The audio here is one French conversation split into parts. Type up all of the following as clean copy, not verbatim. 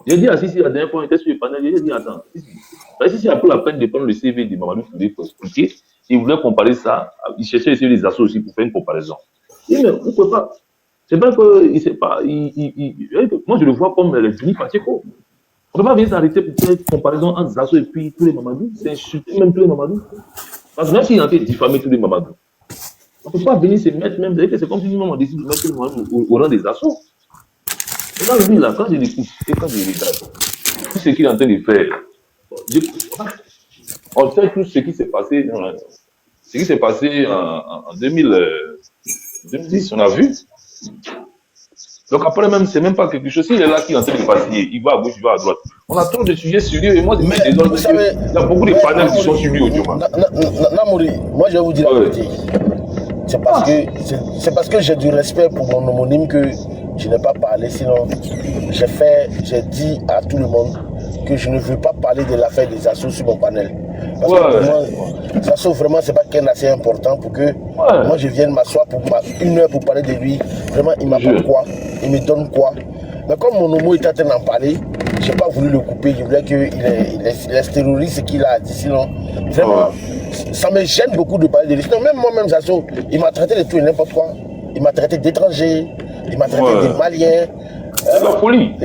J'ai dit à Sissi la dernière fois, on était sur le panel, j'ai dit attends, Sissi a pris la peine de prendre le CV de Mamadou Touré pour expliquer. Il voulait comparer ça, il cherchait le CV des assos aussi pour faire une comparaison. Il dit mais on ne peut pas. C'est pas que il sait pas, moi je le vois comme le Juni Pacheco. On ne peut pas venir s'arrêter pour faire une comparaison entre Zasso et puis tous les Mamadou. C'est insulter même tous les Mamadou. Parce que même s'il a fait diffamer tous les Mamadou, on ne peut pas venir se mettre même. C'est comme si nous on décide de mettre tous les Mamadou au rang des assos. Et là, lui, là, quand je l'écoute et quand je regarde, tout ce qu'il est en train de faire, je, on sait tout ce qui s'est passé, ce qui s'est passé en 2010, on a vu. Donc après même, c'est même pas quelque chose. S'il est là qui est en train de passer, il va à gauche, il va à droite. On a trop de sujets sur lui et moi, il y a beaucoup de panels qui sont sur lui au Dioma. Namouri, moi je vais vous dire la vérité. C'est parce que j'ai du respect pour mon homonyme que je n'ai pas parlé. Sinon, j'ai dit à tout le monde que je ne veux pas parler de l'affaire des assos sur mon panel. Parce que pour moi, les assos, vraiment, c'est pas quelqu'un assez important pour que moi je vienne m'asseoir pour une heure pour parler de lui. Vraiment, il m'apporte quoi? Il me donne quoi? Mais comme mon homo était en train d'en parler, je n'ai pas voulu le couper. Je voulais qu'il extériorise ce qu'il a dit. Sinon, vraiment, ça me gêne beaucoup de parler de lui. Sinon, même moi-même, Zasso, il m'a traité de tout et n'importe quoi. Il m'a traité d'étranger, il m'a traité de malien. C'est la folie.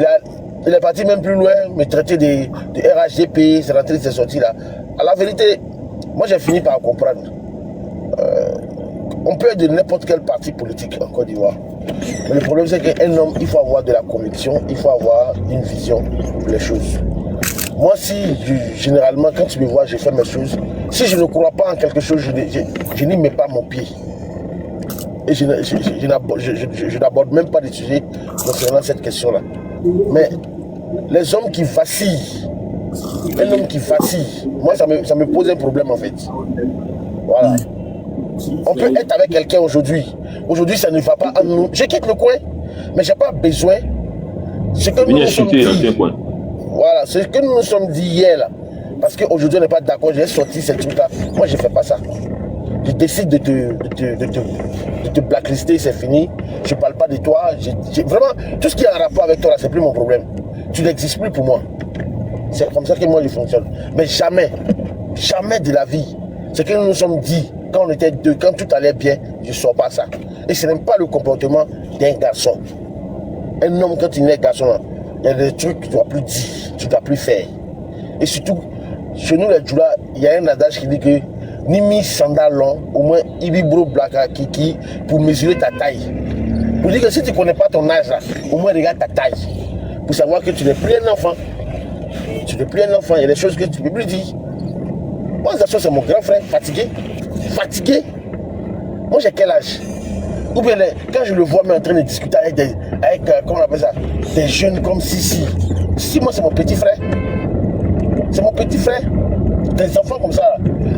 Il est parti même plus loin, me traiter de RHDP, c'est rentré, c'est sorti là. À la vérité, moi j'ai fini par comprendre. On peut être de n'importe quel parti politique en Côte d'Ivoire. Mais le problème c'est qu'un homme, il faut avoir de la conviction, il faut avoir une vision pour les choses. Moi généralement, quand tu me vois, je fais mes choses. Si je ne crois pas en quelque chose, je n'y mets pas mon pied. Et je n'aborde même pas des sujets concernant cette question-là. Mais les hommes qui vacillent, un homme qui vacille, moi ça me pose un problème en fait. Voilà. On peut être avec quelqu'un aujourd'hui. Aujourd'hui ça ne va pas à nous. Je quitte le coin, mais j'ai pas besoin. Ce que nous nous sommes dit, voilà, ce que nous nous sommes dit hier là, parce qu'aujourd'hui on n'est pas d'accord, j'ai sorti ces trucs-là. Moi je fais pas ça. Je décide de te blacklister, c'est fini. Je ne parle pas de toi. Vraiment, tout ce qui a un rapport avec toi, là, c'est plus mon problème. Tu n'existes plus pour moi. C'est comme ça que moi, je fonctionne. Mais jamais, jamais de la vie. C'est que nous nous sommes dit, quand on était deux, quand tout allait bien, je ne sors pas ça. Et ce n'est pas le comportement d'un garçon. Un homme, quand il est garçon, il y a des trucs que tu ne dois plus dire, tu ne dois plus faire. Et surtout, chez nous, les Djoula, il y a un adage qui dit que ni mis sandal long, au moins ibibro blaka kiki pour mesurer ta taille. Pour dire que si tu ne connais pas ton âge là, au moins regarde ta taille. Pour savoir que tu n'es plus un enfant. Tu n'es plus un enfant, il y a des choses que tu ne peux plus dire. Moi, c'est mon grand frère, fatigué. Fatigué. Moi, j'ai quel âge? Ou bien quand je le vois mais en train de discuter avec comment on appelle ça, des jeunes comme Sissi. Sissi, moi, c'est mon petit frère. C'est mon petit frère. Des enfants comme ça.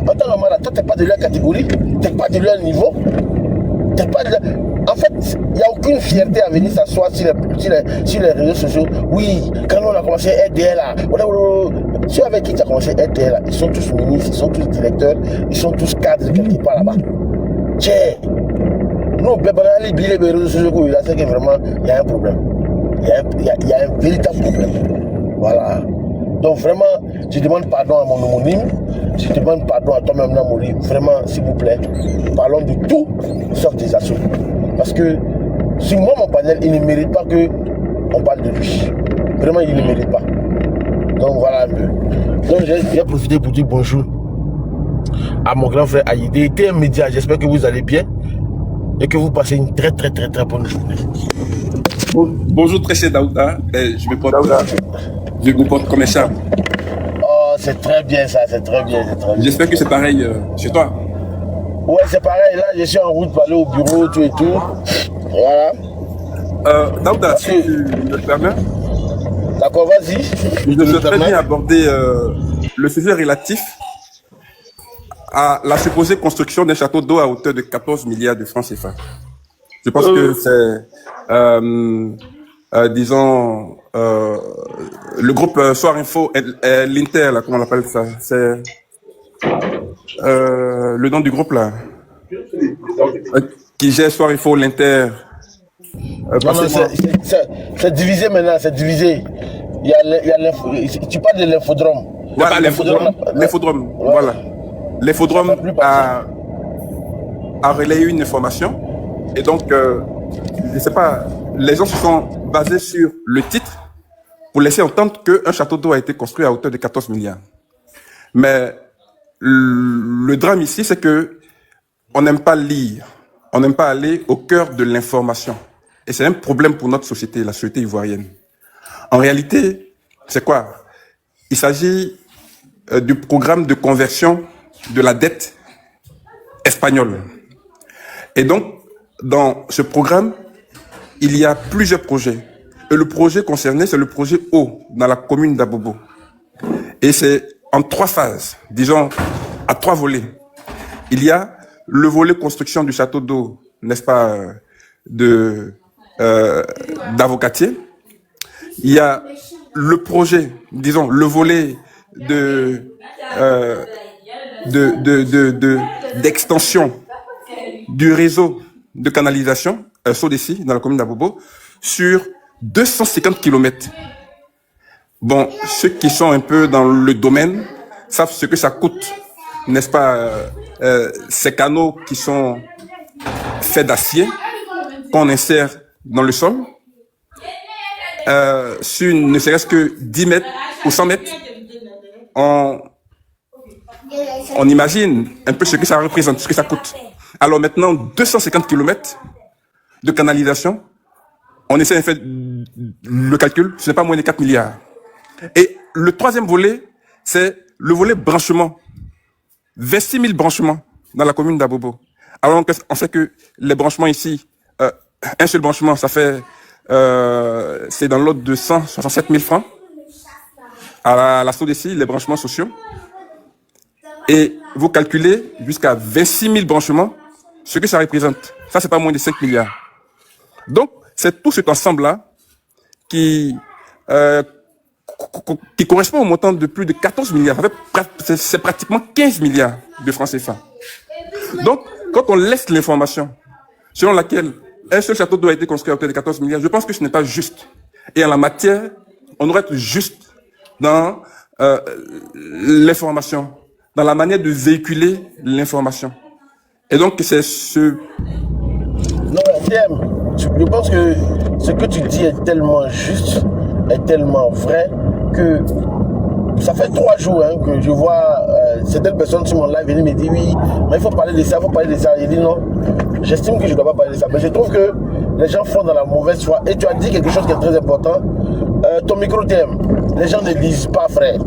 En temps normal, toi, tu n'es pas de leur catégorie, tu n'es pas de leur niveau. T'es pas de leur... En fait, il n'y a aucune fierté à venir s'asseoir sur les réseaux sociaux. Oui, quand on a commencé RDL là, ceux avec qui tu as commencé RDL là, ils sont tous ministres, ils sont tous directeurs, ils sont tous cadres quelque part là-bas. Tiens, nous, les réseaux sociaux, là, c'est que vraiment, il y a un problème. Il y a un véritable problème. Voilà. Donc vraiment, je demande pardon à mon homonyme, je demande pardon à toi-même Namouri, vraiment s'il vous plaît, parlons de tout sauf des assauts. Parce que sur moi, mon panel, il ne mérite pas qu'on parle de lui. Vraiment, il ne mérite pas. Donc voilà un peu. Donc j'ai profité pour dire bonjour à mon grand frère Aïdé, un média, j'espère que vous allez bien et que vous passez une très très très très bonne journée. Bonjour très cher Daouda, je me porte comme un charme. Oh, c'est très bien ça, c'est très bien, c'est très bien. J'espère que c'est pareil chez toi. Ouais, c'est pareil, là je suis en route pour aller au bureau, tout et tout. Voilà. Daouda, si tu me permets. D'accord, vas-y. Je voudrais bien aborder le sujet relatif à la supposée construction d'un château d'eau à hauteur de 14 milliards de francs CFA. Je pense que c'est, disons, le groupe Soir Info, l'Inter, là, comment on appelle ça? C'est le nom du groupe, là, qui gère Soir Info, l'Inter. C'est divisé maintenant, c'est divisé. Tu parles de l'infodrome. Voilà, l'infodrome. Ouais. Voilà. L'infodrome a relayé une information. Et donc, je ne sais pas, les gens se sont basés sur le titre pour laisser entendre qu'un château d'eau a été construit à hauteur de 14 milliards. Mais le drame ici, c'est que on n'aime pas lire, on n'aime pas aller au cœur de l'information. Et c'est un problème pour notre société, la société ivoirienne. En réalité, c'est quoi? Il s'agit du programme de conversion de la dette espagnole. Et donc, dans ce programme, il y a plusieurs projets. Et le projet concerné, c'est le projet eau dans la commune d'Abobo. Et c'est en 3 phases, disons à 3 volets. Il y a le volet construction du château d'eau, n'est-ce pas, d'Avocatier. Il y a le projet, disons, le volet d'extension du réseau de canalisation, SODECI, dans la commune d'Abobo, sur 250 km. Bon, ceux qui sont un peu dans le domaine savent ce que ça coûte, n'est-ce pas, ces canaux qui sont faits d'acier, qu'on insère dans le sol, sur ne serait-ce que 10 mètres ou 100 mètres, on imagine un peu ce que ça représente, ce que ça coûte. Alors maintenant, 250 km de canalisation, on essaie de faire le calcul, ce n'est pas moins de 4 milliards. Et le troisième volet, c'est le volet branchement. 26 000 branchements dans la commune d'Abobo. Alors on sait que les branchements ici, un seul branchement, ça fait, c'est dans l'ordre de 167 000 francs. À la SODECI, les branchements sociaux. Et vous calculez jusqu'à 26 000 branchements, ce que ça représente. Ça, c'est pas moins de 5 milliards. Donc, c'est tout cet ensemble-là qui correspond au montant de plus de 14 milliards. C'est pratiquement 15 milliards de francs CFA. Donc, quand on laisse l'information selon laquelle un seul château d'eau a été construit à hauteur de 14 milliards, je pense que ce n'est pas juste. Et en la matière, on doit être juste dans l'information, dans la manière de véhiculer l'information. Et donc, c'est ce... Non, TM, je pense que ce que tu dis est tellement juste, est tellement vrai, que ça fait 3 jours que je vois certaines personnes sur mon live venir me dire oui, mais il faut parler de ça, il faut parler de ça. Je dis non, j'estime que je ne dois pas parler de ça. Mais je trouve que les gens font dans la mauvaise foi. Et tu as dit quelque chose qui est très important. Ton micro TM, les gens ne lisent pas, frère.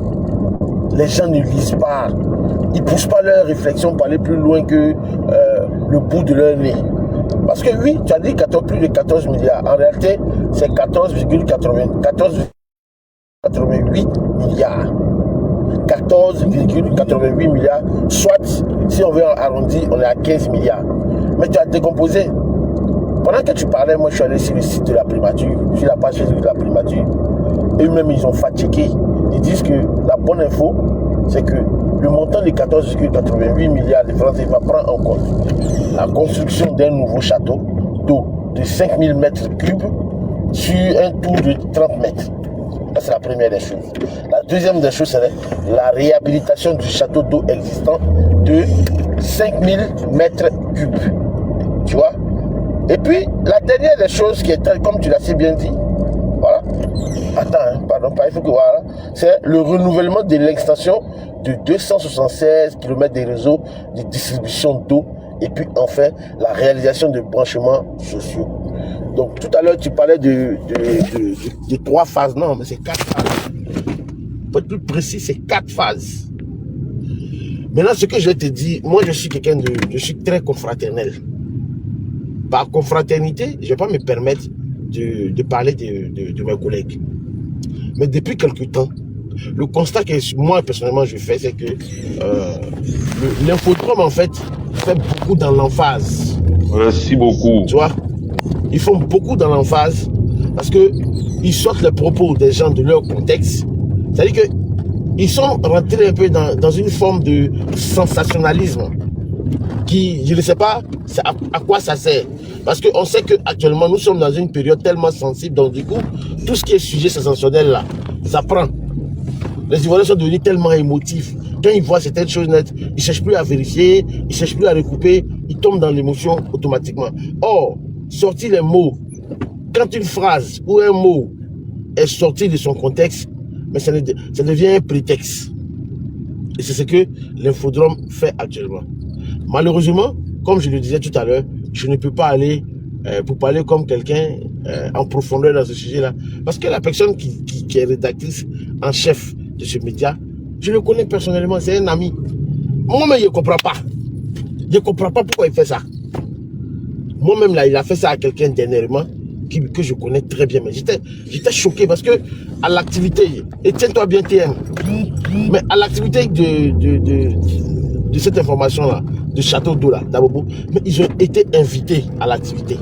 Les gens ne lisent pas. Ils ne poussent pas leur réflexion pour aller plus loin que le bout de leur nez. Parce que oui, tu as dit plus de 14 milliards. En réalité, c'est 14,88 milliards. 14,88 milliards. Soit, si on veut arrondir, on est à 15 milliards. Mais tu as décomposé. Pendant que tu parlais, moi je suis allé sur le site de la primature, sur la page Facebook de la primature. Eux-mêmes, ils ont fatigué. Ils disent que la bonne info, c'est que le montant de 14,88 milliards de francs CFA prend en compte la construction d'un nouveau château d'eau de 5000 mètres cubes sur un tour de 30 mètres. Ça, c'est la première des choses. La deuxième des choses, c'est la réhabilitation du château d'eau existant de 5000 mètres cubes. Tu vois? Et puis, la dernière des choses qui est, comme tu l'as si bien dit, voilà. Attends, pardon, il faut que voilà. C'est le renouvellement de l'extension de 276 km des réseaux de distribution d'eau. Et puis, enfin, la réalisation de branchements sociaux. Donc, tout à l'heure, tu parlais de 3 phases. Non, mais c'est 4 phases. Pour être plus précis, c'est 4 phases. Maintenant, ce que je vais te dire, moi, je suis je suis très confraternel. Par confraternité, je ne vais pas me permettre de parler de mes collègues. Mais depuis quelque temps, le constat que moi, personnellement, je fais, c'est que l'infodrome, en fait beaucoup dans l'emphase. Merci beaucoup. Tu vois, ils font beaucoup dans l'emphase parce que ils sortent les propos des gens de leur contexte. C'est-à-dire qu'ils sont rentrés un peu dans une forme de sensationnalisme qui, je ne sais pas à quoi ça sert. Parce qu'on sait qu'actuellement, nous sommes dans une période tellement sensible. Donc, du coup, tout ce qui est sujet sensationnel là, ça prend. Les Ivoiriens sont devenus tellement émotifs. Quand ils voient certaines choses nettes, ils ne cherchent plus à vérifier, ils ne cherchent plus à recouper, ils tombent dans l'émotion automatiquement. Or, sortir les mots, quand une phrase ou un mot est sorti de son contexte, mais ça devient un prétexte. Et c'est ce que l'infodrome fait actuellement. Malheureusement, comme je le disais tout à l'heure, je ne peux pas aller pour parler comme quelqu'un en profondeur dans ce sujet-là. Parce que la personne qui est rédactrice en chef de ce média, je le connais personnellement, c'est un ami. Moi-même, je ne comprends pas. Je ne comprends pas pourquoi il fait ça. Moi-même, là, il a fait ça à quelqu'un dernièrement que je connais très bien. Mais j'étais choqué parce que à l'activité, et tiens-toi bien TM, mais à l'activité de cette information-là, de Château d'eau là, d'Abobo, mais ils ont été invités à l'activité.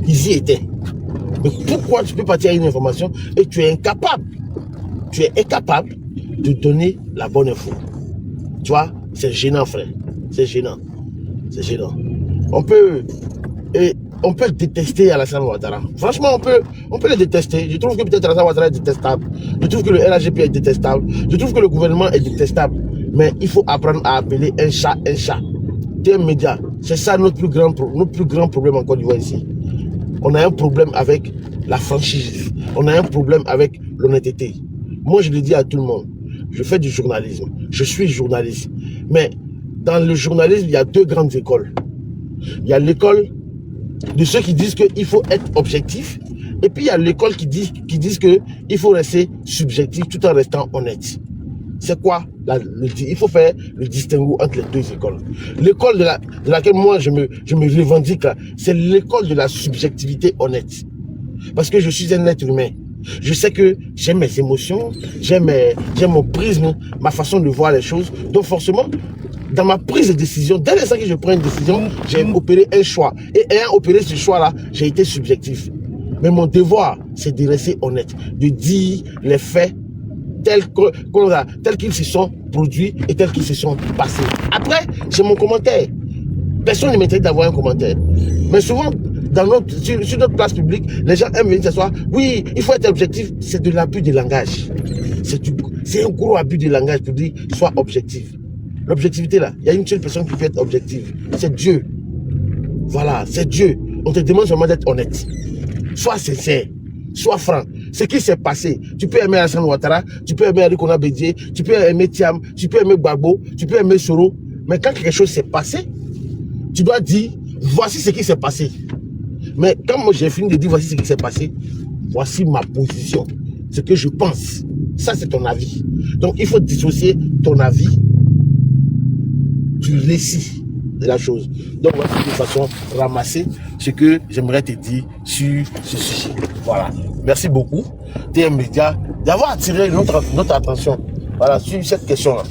Ils y étaient. Mais pourquoi tu peux partir à une information et tu es incapable? Tu es incapable de donner la bonne info. Tu vois, c'est gênant, frère. C'est gênant. C'est gênant. On peut détester Alassane Ouattara. Franchement, on peut le détester. Je trouve que peut-être Alassane Ouattara est détestable. Je trouve que le RHGP est détestable. Je trouve que le gouvernement est détestable. Mais il faut apprendre à appeler un chat un chat. T'es un média. C'est ça notre plus grand problème en Côte d'Ivoire ici. On a un problème avec la franchise. On a un problème avec l'honnêteté. Moi, je le dis à tout le monde. Je fais du journalisme. Je suis journaliste. Mais dans le journalisme, il y a deux grandes écoles. Il y a l'école de ceux qui disent qu'il faut être objectif. Et puis, il y a l'école qui disent qu'il faut rester subjectif tout en restant honnête. C'est quoi il faut faire le distinguo entre les deux écoles. L'école de laquelle moi je me revendique, c'est l'école de la subjectivité honnête. Parce que je suis un être humain. Je sais que j'ai mes émotions, j'ai mon prisme, ma façon de voir les choses. Donc forcément, dans ma prise de décision, dès l'instant que je prends une décision, j'ai opéré un choix. Et ayant opéré ce choix-là, j'ai été subjectif. Mais mon devoir, c'est de rester honnête, de dire les faits tels qu'ils se sont produits et tels qu'ils se sont passés. Après, c'est mon commentaire. Personne ne m'intéresse d'avoir un commentaire. Mais souvent, sur notre place publique, les gens aiment venir s'asseoir. Oui, il faut être objectif. C'est de l'abus de langage. C'est un gros abus de langage pour dire sois objectif. L'objectivité là, il y a une seule personne qui peut être objective. C'est Dieu. Voilà, c'est Dieu. On te demande seulement d'être honnête. Sois sincère. Sois franc. Ce qui s'est passé, tu peux aimer Alassane Ouattara, tu peux aimer Arikona Bédié, tu peux aimer Thiam, tu peux aimer Gbagbo, tu peux aimer Soro. Mais quand quelque chose s'est passé, tu dois dire, voici ce qui s'est passé. Mais quand moi j'ai fini de dire voici ce qui s'est passé, voici ma position. Ce que je pense. Ça, c'est ton avis. Donc, il faut dissocier ton avis du récit de la chose. Donc, voici de façon ramassée ce que j'aimerais te dire sur ce sujet. Voilà. Merci beaucoup, TM Média, d'avoir attiré notre attention, voilà, sur cette question-là.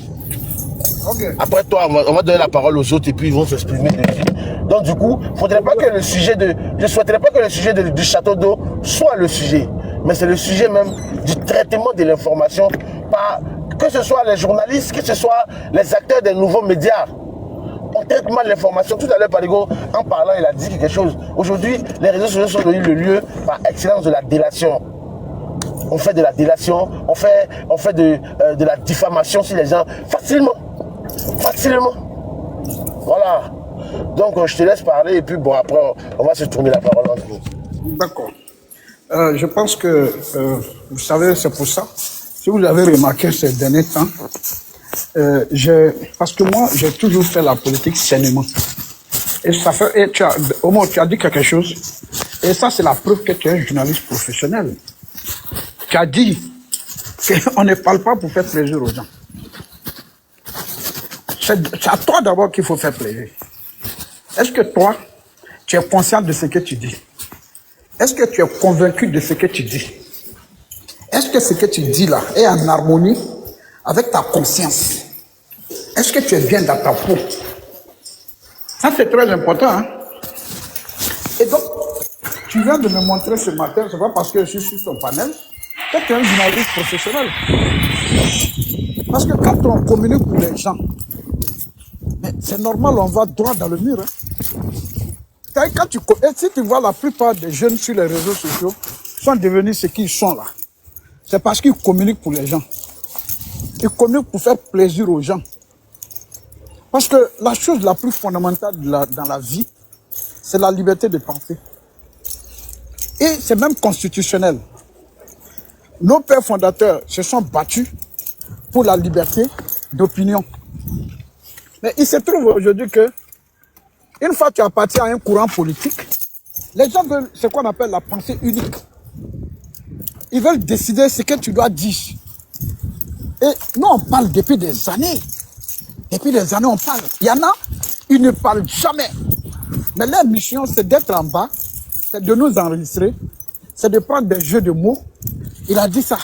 Okay. Après toi, on va donner la parole aux autres et puis ils vont s'exprimer dessus. Donc du coup, je ne souhaiterais pas que le sujet du château d'eau soit le sujet, mais c'est le sujet même du traitement de l'information par, que ce soit les journalistes, que ce soit les acteurs des nouveaux médias. On traite mal l'information. Tout à l'heure, Parigo, en parlant, il a dit quelque chose. Aujourd'hui, les réseaux sociaux sont devenus le lieu par excellence de la délation. On fait de la délation, on fait de la diffamation sur les gens facilement. Facilement. Voilà. Donc, je te laisse parler et puis bon, après, on va se tourner la parole entre nous. D'accord. Je pense que, vous savez, c'est pour ça. Si vous avez remarqué ces derniers temps, parce que moi, j'ai toujours fait la politique sainement. Et ça fait, au moins, tu as dit quelque chose. Et ça, c'est la preuve que tu es un journaliste professionnel. Tu as dit qu'on ne parle pas pour faire plaisir aux gens. C'est à toi d'abord qu'il faut faire plaisir. Est-ce que toi, tu es conscient de ce que tu dis? Est-ce que tu es convaincu de ce que tu dis? Est-ce que ce que tu dis là est en harmonie avec ta conscience? Est-ce que tu es bien dans ta peau? Ça, c'est très important. Hein? Et donc, tu viens de me montrer ce matin, c'est pas parce que je suis sur ton panel, que tu es un journaliste professionnel. Parce que quand on communique pour les gens, c'est normal, on va droit dans le mur. Hein? Si tu vois la plupart des jeunes sur les réseaux sociaux sont devenus ce qu'ils sont là. c'est parce qu'ils communiquent pour les gens. Ils communiquent pour faire plaisir aux gens. Parce que la chose la plus fondamentale dans la vie, c'est la liberté de penser. Et c'est même constitutionnel. Nos pères fondateurs se sont battus pour la liberté d'opinion. Mais il se trouve aujourd'hui que, une fois que tu appartiens à un courant politique, les gens veulent ce qu'on appelle la pensée unique. Ils veulent décider ce que tu dois dire. Et nous, on parle depuis des années. Depuis des années, on parle. Il y en a, ils ne parlent jamais. Mais leur mission, c'est d'être en bas, c'est de nous enregistrer, c'est de prendre des jeux de mots. Il a dit ça.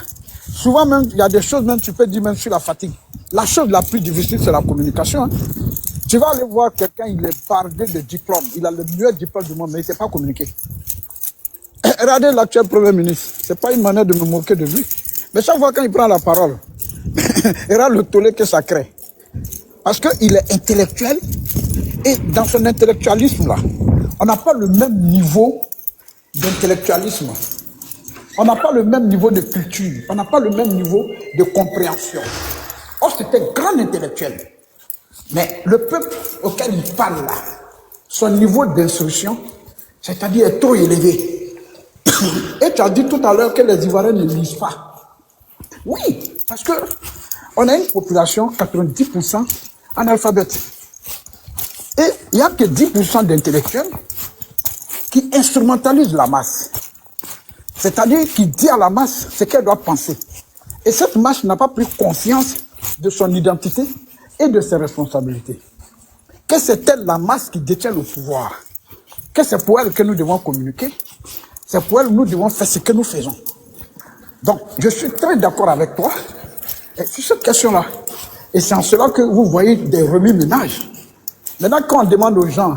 Souvent même, il y a des choses même, tu peux dire même sur la fatigue. La chose la plus difficile, c'est la communication. Hein. Tu vas aller voir quelqu'un, il est bardé de diplômes. Il a le meilleur diplôme du monde, mais il ne sait pas communiquer. Regardez l'actuel Premier ministre. Ce n'est pas une manière de me moquer de lui. Mais chaque fois quand il prend la parole, regarde le tollé que ça crée. Parce qu'il est intellectuel et dans son intellectualisme là, on n'a pas le même niveau d'intellectualisme. On n'a pas le même niveau de culture. On n'a pas le même niveau de compréhension. Or, c'était un grand intellectuel. Mais le peuple auquel il parle là, son niveau d'instruction, c'est-à-dire est trop élevé. Et tu as dit tout à l'heure que les Ivoiriens ne lisent pas. Oui, parce que on a une population, 90% analphabète. Et il n'y a que 10% d'intellectuels qui instrumentalisent la masse. C'est-à-dire qui dit à la masse ce qu'elle doit penser. Et cette masse n'a pas pris conscience de son identité et de ses responsabilités. Que c'est elle la masse qui détient le pouvoir. Que c'est pour elle que nous devons communiquer. C'est pour elle que nous devons faire ce que nous faisons. Donc, je suis très d'accord avec toi sur cette question-là. Et c'est en cela que vous voyez des remue-ménages. Maintenant, quand on demande aux gens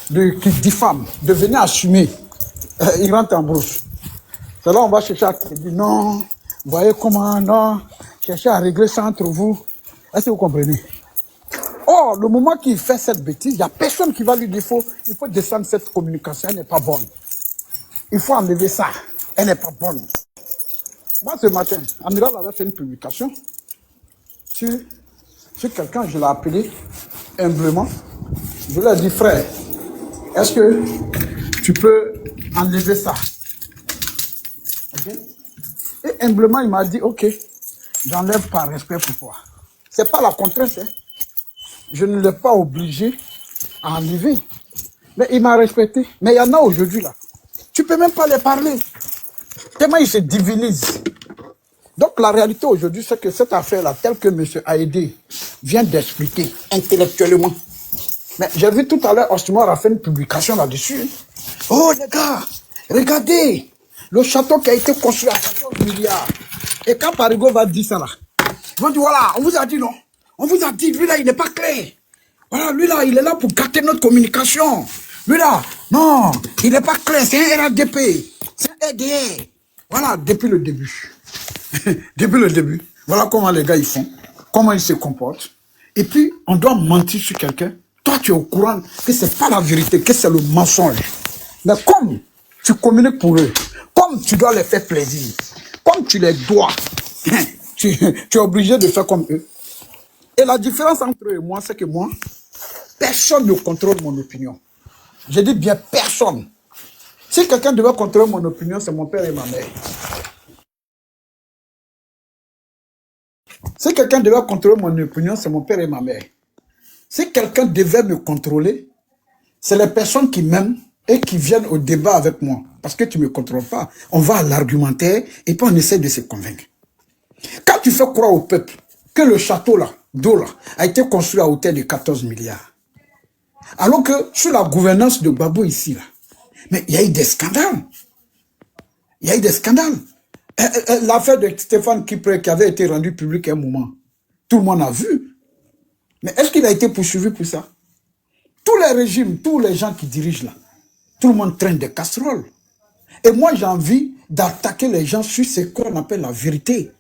qui diffament de venir assumer, ils rentrent en brousse. C'est là on va chercher à dire non, vous voyez comment, non, chercher à régler ça entre vous. Est-ce que vous comprenez? Or, le moment qu'il fait cette bêtise, il n'y a personne qui va lui dire il faut descendre cette communication, elle n'est pas bonne. Il faut enlever ça, elle n'est pas bonne. Moi, ce matin, Amiral avait fait une publication sur quelqu'un, je l'ai appelé humblement. Je lui ai dit, frère, est-ce que tu peux enlever ça? Okay? Et humblement, il m'a dit, ok, j'enlève par respect pour toi. Ce n'est pas la contrainte. Hein. Je ne l'ai pas obligé à enlever. Mais il m'a respecté. Mais il y en a aujourd'hui là. Tu ne peux même pas les parler. Tellement ils se divinisent. Donc la réalité aujourd'hui, c'est que cette affaire-là, telle que M. Haïdé vient d'expliquer intellectuellement. Mais j'ai vu tout à l'heure, Ostimor a fait une publication là-dessus. Oh les gars, regardez, le château qui a été construit à 14 milliards. Et quand Parigo va dire ça là, ils vont dire voilà, on vous a dit non. On vous a dit, lui là, il n'est pas clair. Voilà, lui là, il est là pour gâter notre communication. Lui là, non, il n'est pas clair, c'est un RADP, c'est un RDR. Voilà, depuis le début. Depuis le début. Voilà comment les gars ils font, comment ils se comportent. Et puis, on doit mentir sur quelqu'un. Toi, tu es au courant que ce n'est pas la vérité, que c'est le mensonge. Mais comme tu communiques pour eux, comme tu dois les faire plaisir, comme tu les dois, tu es obligé de faire comme eux. Et la différence entre eux et moi, c'est que moi, personne ne contrôle mon opinion. Je dis bien personne. Si quelqu'un devait contrôler mon opinion, c'est mon père et ma mère. Si quelqu'un devait contrôler mon opinion, c'est mon père et ma mère. Si quelqu'un devait me contrôler, c'est les personnes qui m'aiment et qui viennent au débat avec moi. Parce que tu ne me contrôles pas. On va à l'argumentaire et puis on essaie de se convaincre. Quand tu fais croire au peuple que le château là, d'eau là, a été construit à hauteur de 14 milliards. Alors que sur la gouvernance de Gbagbo ici, là, mais il y a eu des scandales. Il y a eu des scandales. L'affaire de Stéphane Kipré qui avait été rendue publique à un moment, tout le monde a vu. Mais est-ce qu'il a été poursuivi pour ça? Tous les régimes, tous les gens qui dirigent là, tout le monde traîne des casseroles. Et moi, j'ai envie d'attaquer les gens sur ce qu'on appelle la vérité.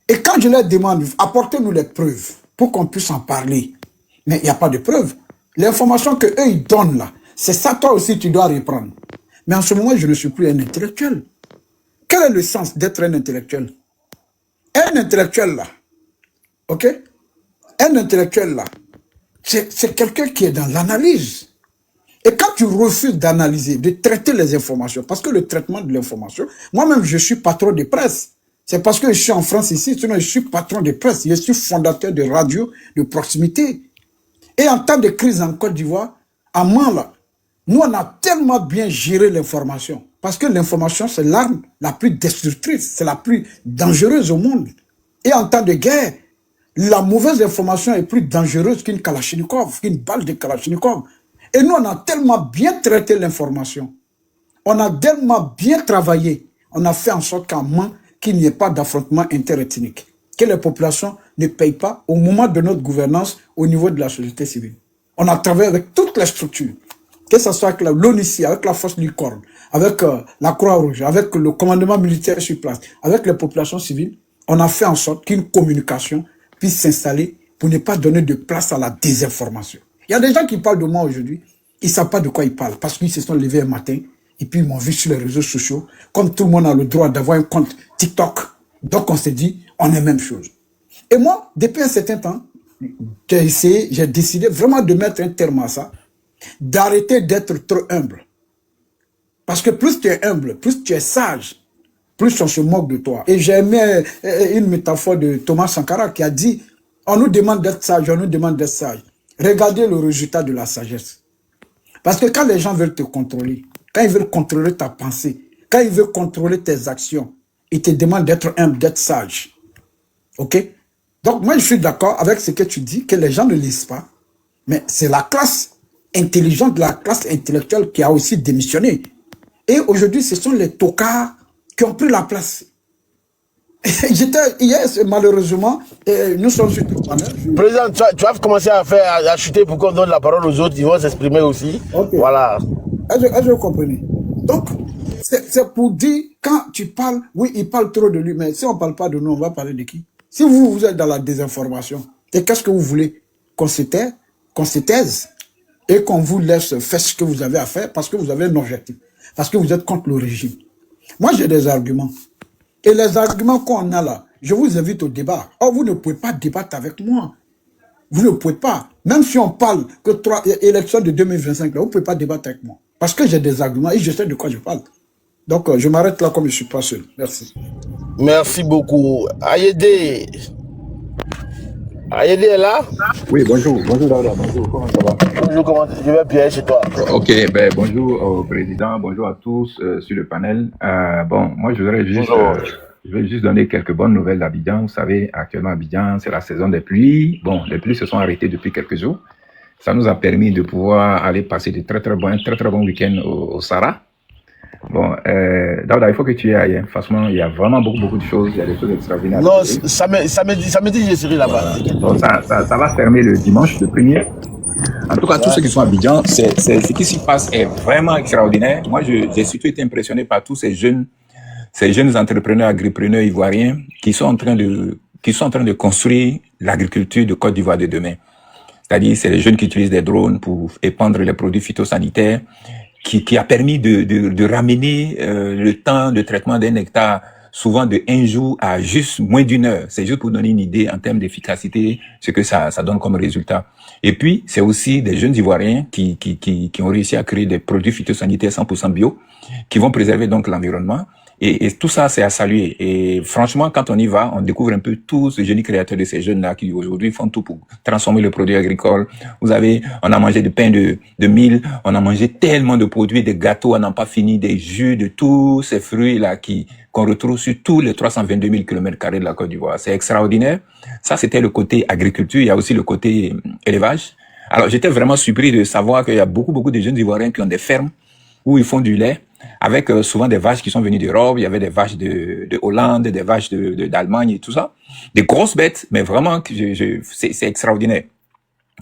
Et quand je leur demande, apportez-nous les preuves pour qu'on puisse en parler. Mais il n'y a pas de preuves. L'information qu'eux, ils donnent là, c'est ça, toi aussi, tu dois reprendre. Mais en ce moment, je ne suis plus un intellectuel. Quel est le sens d'être un intellectuel? Un intellectuel là, ok? Un intellectuel là, c'est quelqu'un qui est dans l'analyse. Et quand tu refuses d'analyser, de traiter les informations, parce que le traitement de l'information, moi-même je suis patron de presse. C'est parce que je suis en France ici, sinon je suis patron de presse, je suis fondateur de radio de proximité. Et en temps de crise en Côte d'Ivoire, à Mans, nous on a tellement bien géré l'information. Parce que l'information, c'est l'arme la plus destructrice, c'est la plus dangereuse au monde. Et en temps de guerre, la mauvaise information est plus dangereuse qu'une Kalachnikov, qu'une balle de Kalachnikov. Et nous, on a tellement bien traité l'information. On a tellement bien travaillé. On a fait en sorte qu'à Mans, qu'il n'y ait pas d'affrontement interethnique. Que les populations ne payent pas au moment de notre gouvernance au niveau de la société civile. On a travaillé avec toutes les structures. Que ce soit avec l'ONICI, avec la force Licorne, avec la Croix-Rouge, avec le commandement militaire sur place, avec les populations civiles, on a fait en sorte qu'une communication puisse s'installer pour ne pas donner de place à la désinformation. Il y a des gens qui parlent de moi aujourd'hui, ils ne savent pas de quoi ils parlent, parce qu'ils se sont levés un matin, et puis ils m'ont vu sur les réseaux sociaux, comme tout le monde a le droit d'avoir un compte TikTok. Donc on s'est dit, on est même chose. Et moi, depuis un certain temps, j'ai décidé vraiment de mettre un terme à ça, d'arrêter d'être trop humble. Parce que plus tu es humble, plus tu es sage, plus on se moque de toi. Et j'ai aimé une métaphore de Thomas Sankara qui a dit, on nous demande d'être sage, on nous demande d'être sage. Regardez le résultat de la sagesse. Parce que quand les gens veulent te contrôler, quand ils veulent contrôler ta pensée, quand ils veulent contrôler tes actions, ils te demandent d'être humble, d'être sage. Ok? Donc moi je suis d'accord avec ce que tu dis, que les gens ne lisent pas, mais c'est la classe intelligente, la classe intellectuelle qui a aussi démissionné. Et aujourd'hui, ce sont les tocards qui ont pris la place. Hier, malheureusement, nous sommes sur le panel. Président, tu vas commencer à chuter pour qu'on donne la parole aux autres, ils vont s'exprimer aussi. Okay. Voilà. Est-ce que vous comprenez? Donc, c'est pour dire, quand tu parles, oui, il parle trop de lui, mais si on ne parle pas de nous, on va parler de qui? Si vous êtes dans la désinformation, et qu'est-ce que vous voulez? Qu'on se taise et qu'on vous laisse faire ce que vous avez à faire parce que vous avez un objectif, parce que vous êtes contre le régime. Moi, j'ai des arguments. Et les arguments qu'on a là, je vous invite au débat. Or, vous ne pouvez pas débattre avec moi. Vous ne pouvez pas. Même si on parle que 3 élections de 2025, là, vous ne pouvez pas débattre avec moi. Parce que j'ai des arguments et je sais de quoi je parle. Donc, je m'arrête là comme je ne suis pas seul. Merci. Merci beaucoup. Ayédé. Ayédé est là? Oui, bonjour. Bonjour, Daouda. Bonjour. Comment ça va? Bonjour, comment je vais bien chez toi? Ok, ben, bonjour au président, bonjour à tous sur le panel. Bon, moi, je vais juste donner quelques bonnes nouvelles d'Abidjan. Vous savez, actuellement, Abidjan, c'est la saison des pluies. Bon, les pluies se sont arrêtées depuis quelques jours. Ça nous a permis de pouvoir aller passer de très bons week-ends au Sahara. Bon, Daouda, il faut que tu y ailles. Franchement, il y a vraiment beaucoup de choses. Il y a des choses extraordinaires. Non, samedi, je serai là-bas. Voilà. Donc, ça va fermer le dimanche, le 1er. En tout cas, tous ceux qui sont à Abidjan, ce qui s'y passe est vraiment extraordinaire. Moi, j'ai surtout été impressionné par tous ces jeunes entrepreneurs, agripreneurs ivoiriens qui sont en train de construire l'agriculture de Côte d'Ivoire de demain. C'est-à-dire, c'est les jeunes qui utilisent des drones pour épandre les produits phytosanitaires, qui a permis de ramener le temps de traitement d'un hectare souvent de 1 jour à juste moins d'1 heure. C'est juste pour donner une idée en termes d'efficacité, ce que ça donne comme résultat. Et puis, c'est aussi des jeunes Ivoiriens qui ont réussi à créer des produits phytosanitaires 100% bio, qui vont préserver donc l'environnement. Et tout ça, c'est à saluer. Et franchement, quand on y va, on découvre un peu tous ces génies créateurs de ces jeunes-là qui aujourd'hui font tout pour transformer le produit agricole. On a mangé du pain de mil, on a mangé tellement de produits, des gâteaux, on n'a pas fini, des jus, de tous ces fruits-là qu'on retrouve sur tous les 322 000 km² de la Côte d'Ivoire. C'est extraordinaire. Ça, c'était le côté agriculture. Il y a aussi le côté élevage. Alors, j'étais vraiment surpris de savoir qu'il y a beaucoup de jeunes Ivoiriens qui ont des fermes où ils font du lait, avec souvent des vaches qui sont venues d'Europe. Il y avait des vaches de Hollande, des vaches d'Allemagne et tout ça. Des grosses bêtes, mais vraiment, c'est extraordinaire.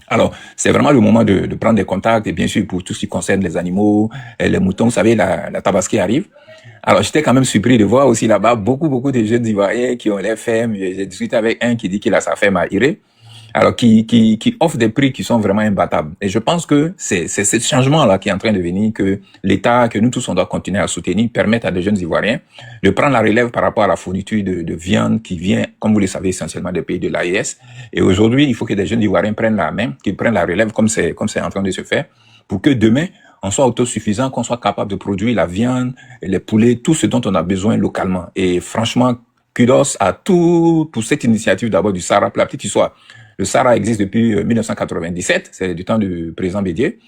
Alors, c'est vraiment le moment de prendre des contacts, et bien sûr, pour tout ce qui concerne les animaux, les moutons, vous savez, la tabaski arrive. Alors, j'étais quand même surpris de voir aussi là-bas beaucoup de jeunes Ivoiriens qui ont des fermes. J'ai discuté avec un qui dit qu'il a sa ferme à Iré. alors qui offre des prix qui sont vraiment imbattables. Et je pense que c'est ce changement-là qui est en train de venir, que l'État, que nous tous, on doit continuer à soutenir, permettre à des jeunes Ivoiriens de prendre la relève par rapport à la fourniture de viande qui vient, comme vous le savez, essentiellement des pays de l'AES. Et aujourd'hui, il faut que des jeunes Ivoiriens prennent la main, qu'ils prennent la relève comme c'est en train de se faire, pour que demain, on soit autosuffisant, qu'on soit capable de produire la viande, les poulets, tout ce dont on a besoin localement. Et franchement, kudos à pour cette initiative d'abord du Sahara. Pour la petite histoire, le Sahara existe depuis 1997, c'est du temps du président Bédier.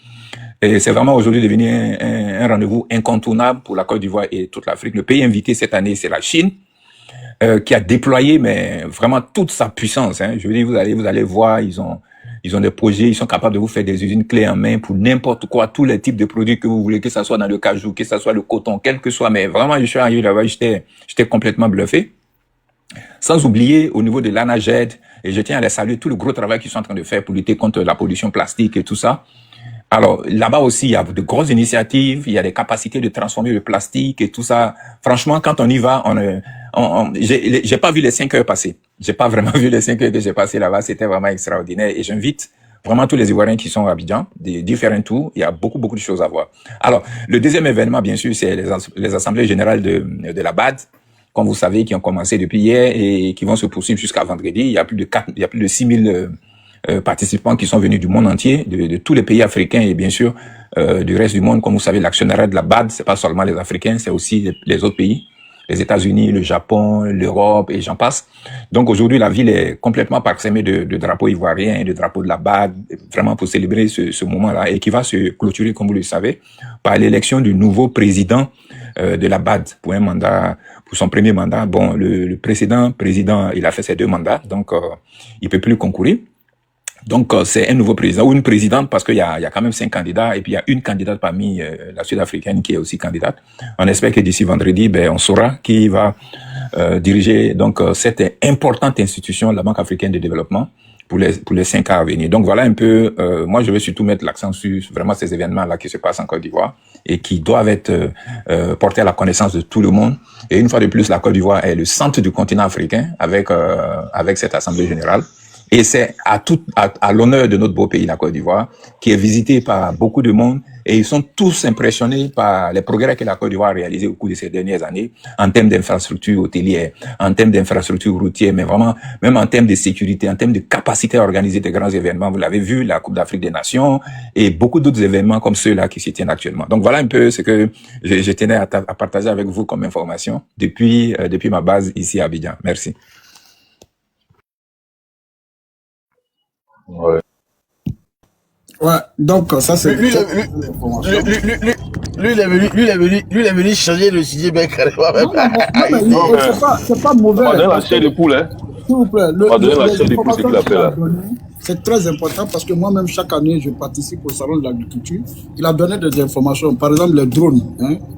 Et c'est vraiment aujourd'hui devenu un rendez-vous incontournable pour la Côte d'Ivoire et toute l'Afrique. Le pays invité cette année, c'est la Chine, qui a déployé mais vraiment toute sa puissance. Hein. Je veux dire, vous allez voir, ils ont des projets, ils sont capables de vous faire des usines clés en main pour n'importe quoi, tous les types de produits que vous voulez, que ça soit dans le cajou, que ça soit le coton, quel que soit. Mais vraiment, je suis arrivé là-bas, j'étais complètement bluffé. Sans oublier au niveau de l'ANAGED, et je tiens à les saluer, tout le gros travail qu'ils sont en train de faire pour lutter contre la pollution plastique et tout ça. Alors, là-bas aussi, il y a de grosses initiatives, il y a des capacités de transformer le plastique et tout ça. Franchement, quand on y va, j'ai pas vu les 5 heures passer. J'ai pas vraiment vu les 5 heures que j'ai passées là-bas. C'était vraiment extraordinaire. Et j'invite vraiment tous les Ivoiriens qui sont à Abidjan, des différents tours. Il y a beaucoup de choses à voir. Alors, le deuxième événement, bien sûr, c'est les assemblées générales de la BAD, comme vous savez, qui ont commencé depuis hier et qui vont se poursuivre jusqu'à vendredi. Il y a plus de 6000 participants qui sont venus du monde entier, de tous les pays africains et bien sûr du reste du monde. Comme vous savez, l'actionnariat de la BAD, c'est pas seulement les Africains, c'est aussi les autres pays, les États-Unis, le Japon, l'Europe et j'en passe. Donc aujourd'hui, la ville est complètement parsemée de drapeaux ivoiriens, de drapeaux de la BAD, vraiment pour célébrer ce moment-là et qui va se clôturer, comme vous le savez, par l'élection du nouveau président de la BAD pour un mandat, pour son premier mandat. Bon, le précédent président, il a fait ses 2 mandats, donc il peut plus concourir. Donc c'est un nouveau président ou une présidente parce qu'il y a quand même 5 candidats et puis il y a une candidate parmi la Sud-Africaine qui est aussi candidate. On espère que d'ici vendredi, on saura qui va diriger donc cette importante institution, la Banque africaine de développement, pour les 5 ans à venir. Donc voilà un peu. Moi, je vais surtout mettre l'accent sur vraiment ces événements-là qui se passent en Côte d'Ivoire et qui doivent être portés à la connaissance de tout le monde. Et une fois de plus, la Côte d'Ivoire est le centre du continent africain avec cette assemblée générale. Et c'est à l'honneur de notre beau pays, la Côte d'Ivoire, qui est visité par beaucoup de monde. Et ils sont tous impressionnés par les progrès que la Côte d'Ivoire a réalisés au cours de ces dernières années, en termes d'infrastructures hôtelières, en termes d'infrastructures routières, mais vraiment, même en termes de sécurité, en termes de capacité à organiser des grands événements. Vous l'avez vu, la Coupe d'Afrique des Nations et beaucoup d'autres événements comme ceux-là qui s'y tiennent actuellement. Donc voilà un peu ce que je tenais à partager avec vous comme information depuis ma base ici à Abidjan. Merci. Ouais. Ouais, donc ça c'est Lui, il est venu changer le sujet, mais carrément. C'est pas mauvais. On va donner la chair de poule, hein. S'il vous plaît, On va donner la chair de poule, c'est qu'il a fait là. C'est très important parce que moi-même, chaque année, je participe au salon de l'agriculture. Il a donné des informations. Par exemple, les drones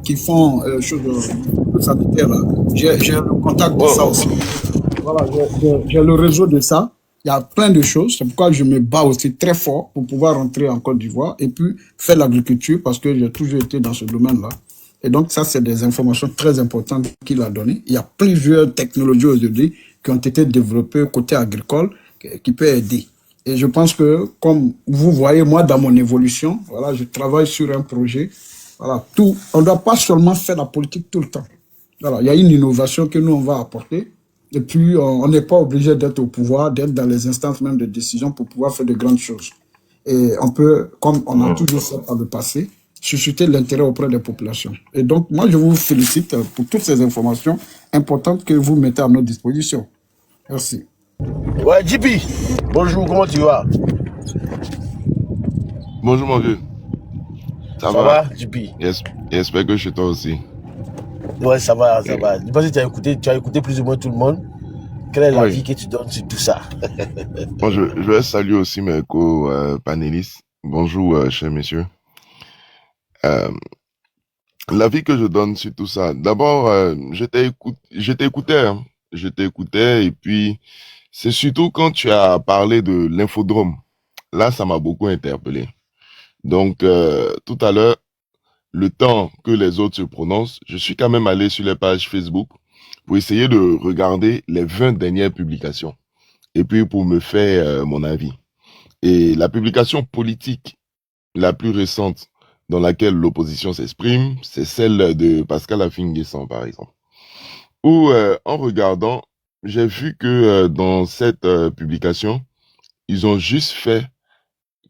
qui font choses sanitaires. J'ai le contact de ça aussi. Voilà, j'ai le réseau de ça. Il y a plein de choses. C'est pourquoi je me bats aussi très fort pour pouvoir rentrer en Côte d'Ivoire et puis faire l'agriculture parce que j'ai toujours été dans ce domaine-là. Et donc, ça, c'est des informations très importantes qu'il a données. Il y a plusieurs technologies aujourd'hui qui ont été développées côté agricole qui peuvent aider. Et je pense que, comme vous voyez, moi, dans mon évolution, voilà, je travaille sur un projet. Voilà, on ne doit pas seulement faire la politique tout le temps. Voilà, il y a une innovation que nous, on va apporter. Et puis, on n'est pas obligé d'être au pouvoir, d'être dans les instances même de décision pour pouvoir faire de grandes choses. Et on peut, comme on a toujours fait par le passé, susciter l'intérêt auprès des populations. Et donc, moi, je vous félicite pour toutes ces informations importantes que vous mettez à notre disposition. Merci. Ouais, JP, bonjour, comment tu vas? Bonjour mon vieux. Ça va, JP? J'espère que chez toi aussi. Ouais, ça va, ça va. Je pense que tu as écouté plus ou moins tout le monde. Quelle est l'avis que tu donnes sur tout ça? Moi, je vais saluer aussi mes co-panélistes. Bonjour, chers messieurs. L'avis que je donne sur tout ça. D'abord, je t'écoutais et puis c'est surtout quand tu as parlé de l'infodrome. Là, ça m'a beaucoup interpellé. Donc, tout à l'heure, le temps que les autres se prononcent, je suis quand même allé sur les pages Facebook pour essayer de regarder les 20 dernières publications. et puis pour me faire mon avis. Et la publication politique la plus récente dans laquelle l'opposition s'exprime, c'est celle de Pascal Affi-N'Guessan, par exemple. Où, en regardant, j'ai vu que dans cette publication, ils ont juste fait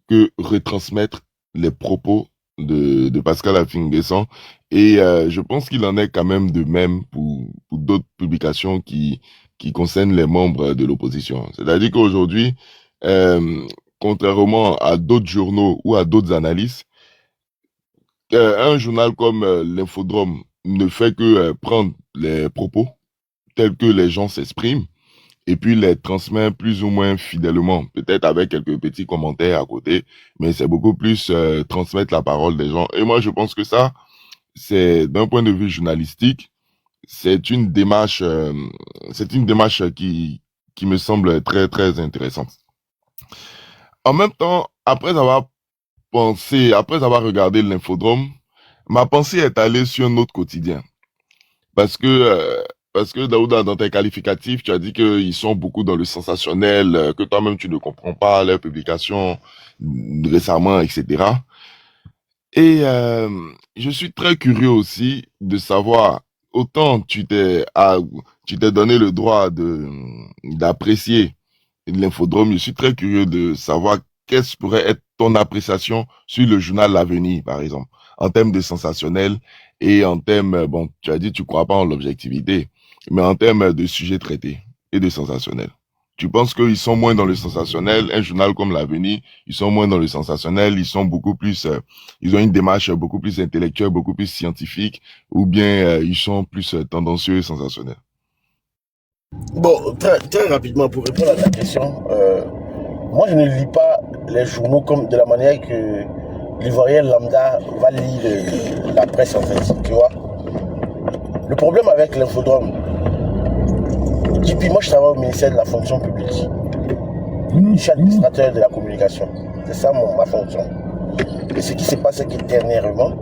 que retransmettre les propos de Pascal Affi-N'Guessan. Et je pense qu'il en est quand même de même pour d'autres publications qui concernent les membres de l'opposition. C'est-à-dire qu'aujourd'hui, contrairement à d'autres journaux ou à d'autres analystes, un journal comme l'Infodrome ne fait que prendre les propos tels que les gens s'expriment et puis les transmet plus ou moins fidèlement, peut-être avec quelques petits commentaires à côté, mais c'est beaucoup plus transmettre la parole des gens. Et moi, je pense que ça, c'est d'un point de vue journalistique, c'est une démarche qui me semble très, très intéressante. En même temps, après avoir regardé l'Infodrome, ma pensée est allée sur un autre quotidien. Parce que Daouda, dans tes qualificatifs, tu as dit qu'ils sont beaucoup dans le sensationnel, que toi-même tu ne comprends pas leurs publications récemment, etc. Et je suis très curieux aussi de savoir, autant tu t'es donné le droit d'apprécier l'Infodrome, je suis très curieux de savoir quelle pourrait être ton appréciation sur le journal L'Avenir, par exemple, en termes de sensationnel et en termes, bon, tu as dit tu crois pas en l'objectivité, mais en termes de sujets traités et de sensationnel. Tu penses qu'ils sont moins dans le sensationnel, un journal comme L'Avenir, ils sont moins dans le sensationnel, ils sont beaucoup plus, ils ont une démarche beaucoup plus intellectuelle, beaucoup plus scientifique, ou bien ils sont plus tendancieux et sensationnels? Bon, très rapidement, pour répondre à ta question, moi je ne lis pas les journaux comme de la manière que l'Ivoirien lambda va lire la presse, en fait, tu vois. Le problème avec l'Infodrome, JP, moi je travaille au ministère de la fonction publique. Je suis administrateur de la communication. C'est ça ma fonction. Et ce qui se passe, c'est que dernièrement,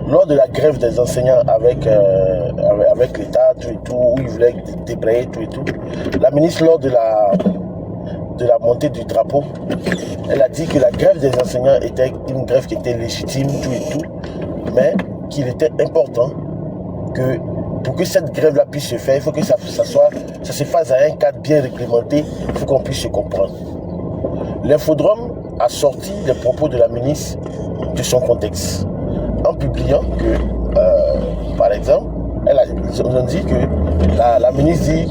lors de la grève des enseignants avec l'État, tout et tout, où ils voulaient débrayer tout et tout, la ministre, lors de la montée du drapeau, elle a dit que la grève des enseignants était une grève qui était légitime, tout et tout, mais qu'il était important que pour que cette grève-là puisse se faire, il faut que ça se fasse à un cadre bien réglementé, il faut qu'on puisse se comprendre. L'Infodrome a sorti les propos de la ministre de son contexte, en publiant que, par exemple, ils ont dit que la ministre dit,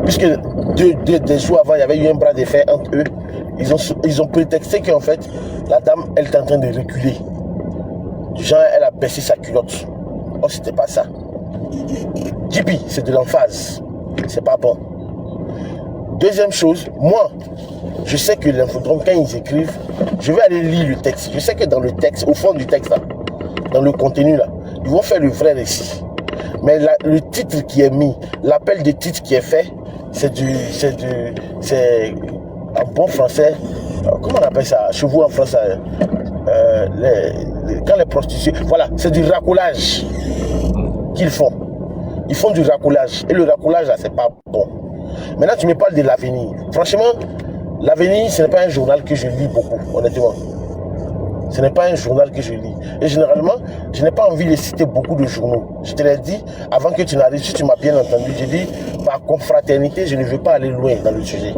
puisque des jours avant, il y avait eu un bras de fer entre eux, ils ont prétexté qu'en fait, la dame, elle était en train de reculer. Du genre, elle a baissé sa culotte. Oh, c'était pas ça. JP, c'est de l'emphase. C'est pas bon. Deuxième chose, moi, je sais que l'Infodrome, quand ils écrivent, je vais aller lire le texte. Je sais que dans le texte, au fond du texte, là, dans le contenu, là, ils vont faire le vrai récit. Mais le titre qui est mis, l'appel de titre qui est fait, c'est en bon français, comment on appelle ça, chez vous en France, quand les prostituées, voilà, c'est du racolage qu'ils font. Ils font du racolage. Et le racolage, là, c'est pas bon. Maintenant, tu me parles de L'Avenir. Franchement, L'Avenir, ce n'est pas un journal que je lis beaucoup, honnêtement. Ce n'est pas un journal que je lis. Et généralement, je n'ai pas envie de citer beaucoup de journaux. Je te l'ai dit, avant que tu n'arrives, si tu m'as bien entendu, j'ai dit, par confraternité, je ne veux pas aller loin dans le sujet.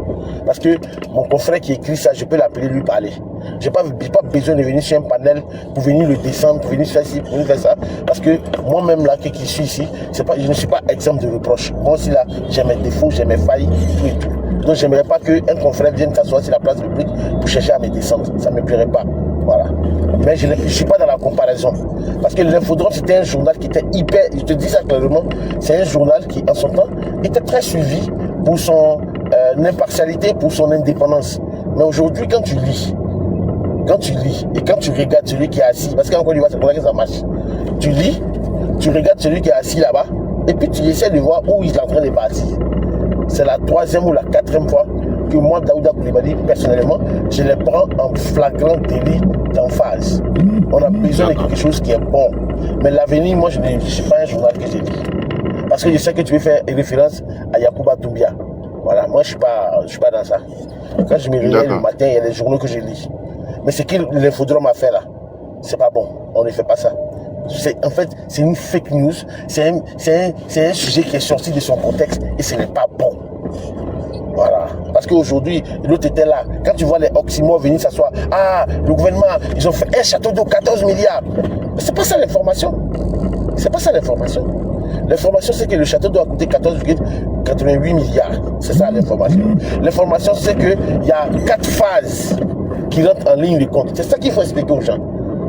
Parce que mon confrère qui écrit ça, je peux l'appeler, lui parler. Je n'ai pas besoin de venir sur un panel pour venir le descendre, pour venir faire ci, pour venir faire ça. Parce que moi-même, là, qui suis ici, je ne suis pas exemple de reproche. Moi aussi, là, j'ai mes défauts, j'ai mes failles, tout et tout. Donc, je n'aimerais pas qu'un confrère vienne s'asseoir sur la place publique pour chercher à me descendre. Ça ne me plairait pas. Voilà. Mais je ne suis pas dans la comparaison. Parce que l'Infodrome, c'était un journal qui était hyper, je te dis ça clairement, c'est un journal qui, en son temps, était très suivi pour son impartialité, pour son indépendance. Mais aujourd'hui, quand tu lis, et quand tu regardes celui qui est assis, parce qu'en Côte d'Ivoire, c'est pour ça que ça marche. Tu lis, tu regardes celui qui est assis là-bas, et puis tu essaies de voir où il est en train de partir. C'est la 3e ou la 4e fois que moi, Daouda Coulibaly, personnellement, je les prends en flagrant délit d'emphase. On a besoin de quelque chose qui est bon. Mais L'Avenir, moi, je ne suis pas un journal que j'ai dit. Parce que je sais que tu veux faire référence à Yacouba Doumbia. Voilà, moi je suis pas dans ça. Quand je me réveille le matin, il y a les journaux que je lis. Mais ce que l'infodrome a fait là, c'est pas bon. On ne fait pas ça. En fait, c'est une fake news. C'est un sujet qui est sorti de son contexte et ce n'est pas bon. Voilà. Parce qu'aujourd'hui, l'autre était là. Quand tu vois les oxymores venir s'asseoir, ah, le gouvernement, ils ont fait un château d'eau 14 milliards. Mais c'est pas ça l'information. C'est pas ça l'information. L'information, c'est que le château doit coûter 14,88 milliards. C'est ça l'information. L'information, c'est qu'il y a 4 phases qui rentrent en ligne de compte. C'est ça qu'il faut expliquer aux gens.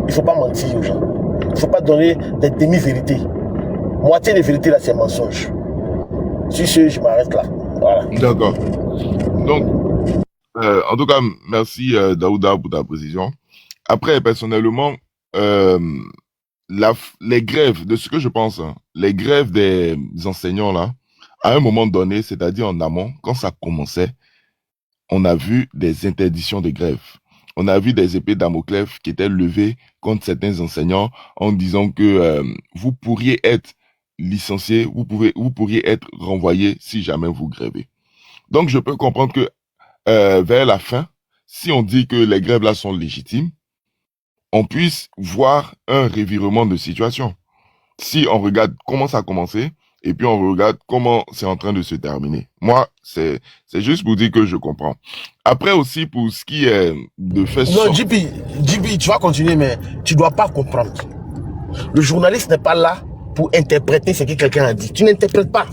Il ne faut pas mentir aux gens. Il ne faut pas donner des demi-vérités. Moitié des vérités, là, c'est mensonge. Si je m'arrête là. Voilà. D'accord. Donc, en tout cas, merci Daouda pour ta précision. Après, personnellement, les grèves, de ce que je pense, hein, les grèves des enseignants, là, à un moment donné, c'est-à-dire en amont, quand ça commençait, on a vu des interdictions de grève. On a vu des épées Damoclès qui étaient levées contre certains enseignants en disant que vous pourriez être licencié, vous pourriez être renvoyé si jamais vous grèvez. Donc, je peux comprendre que vers la fin, si on dit que les grèves là sont légitimes, on puisse voir un revirement de situation. Si on regarde comment ça a commencé, et puis on regarde comment c'est en train de se terminer. Moi, c'est juste pour dire que je comprends. Après aussi, pour ce qui est de faire... Non, JP, tu vas continuer, mais tu dois pas comprendre. Le journaliste n'est pas là pour interpréter ce que quelqu'un a dit. Tu n'interprètes pas.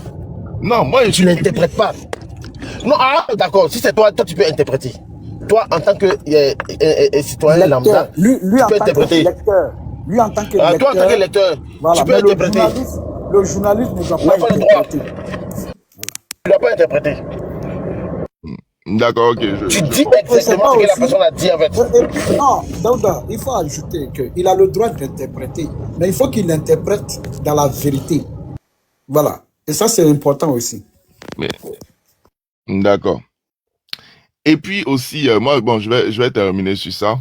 Non, moi... Tu n'interprètes pas. Non, d'accord, si c'est toi tu peux interpréter. Toi, en tant que citoyen lambda, lui tu peux interpréter. Lui, en tant que lecteur, toi, en tant que lecteur, voilà, tu peux interpréter. Le journaliste ne doit pas interpréter. Tu ne dois pas interpréter. D'accord, ok. Tu dis exactement ce que la personne a dit en fait. Non, Daouda, il faut ajouter qu'il a le droit d'interpréter, mais il faut qu'il l'interprète dans la vérité. Voilà. Et ça, c'est important aussi. D'accord. Et puis aussi, moi, bon, je vais terminer sur ça.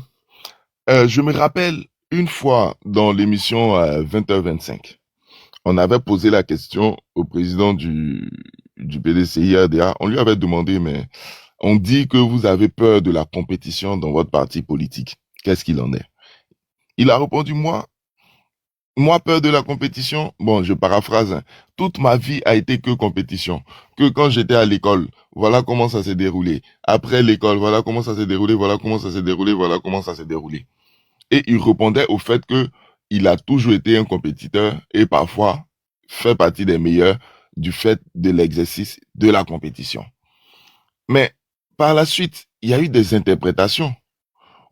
Je me rappelle une fois dans l'émission 20h25, on avait posé la question au président du PDCI RDA. On lui avait demandé, mais on dit que vous avez peur de la compétition dans votre parti politique. Qu'est-ce qu'il en est? Il a répondu, moi, peur de la compétition, bon, je paraphrase, hein. Toute ma vie a été que compétition. Que quand j'étais à l'école, voilà comment ça s'est déroulé. Après l'école, voilà comment ça s'est déroulé, voilà comment ça s'est déroulé, voilà comment ça s'est déroulé. Et il répondait au fait que il a toujours été un compétiteur et parfois fait partie des meilleurs du fait de l'exercice de la compétition. Mais par la suite, il y a eu des interprétations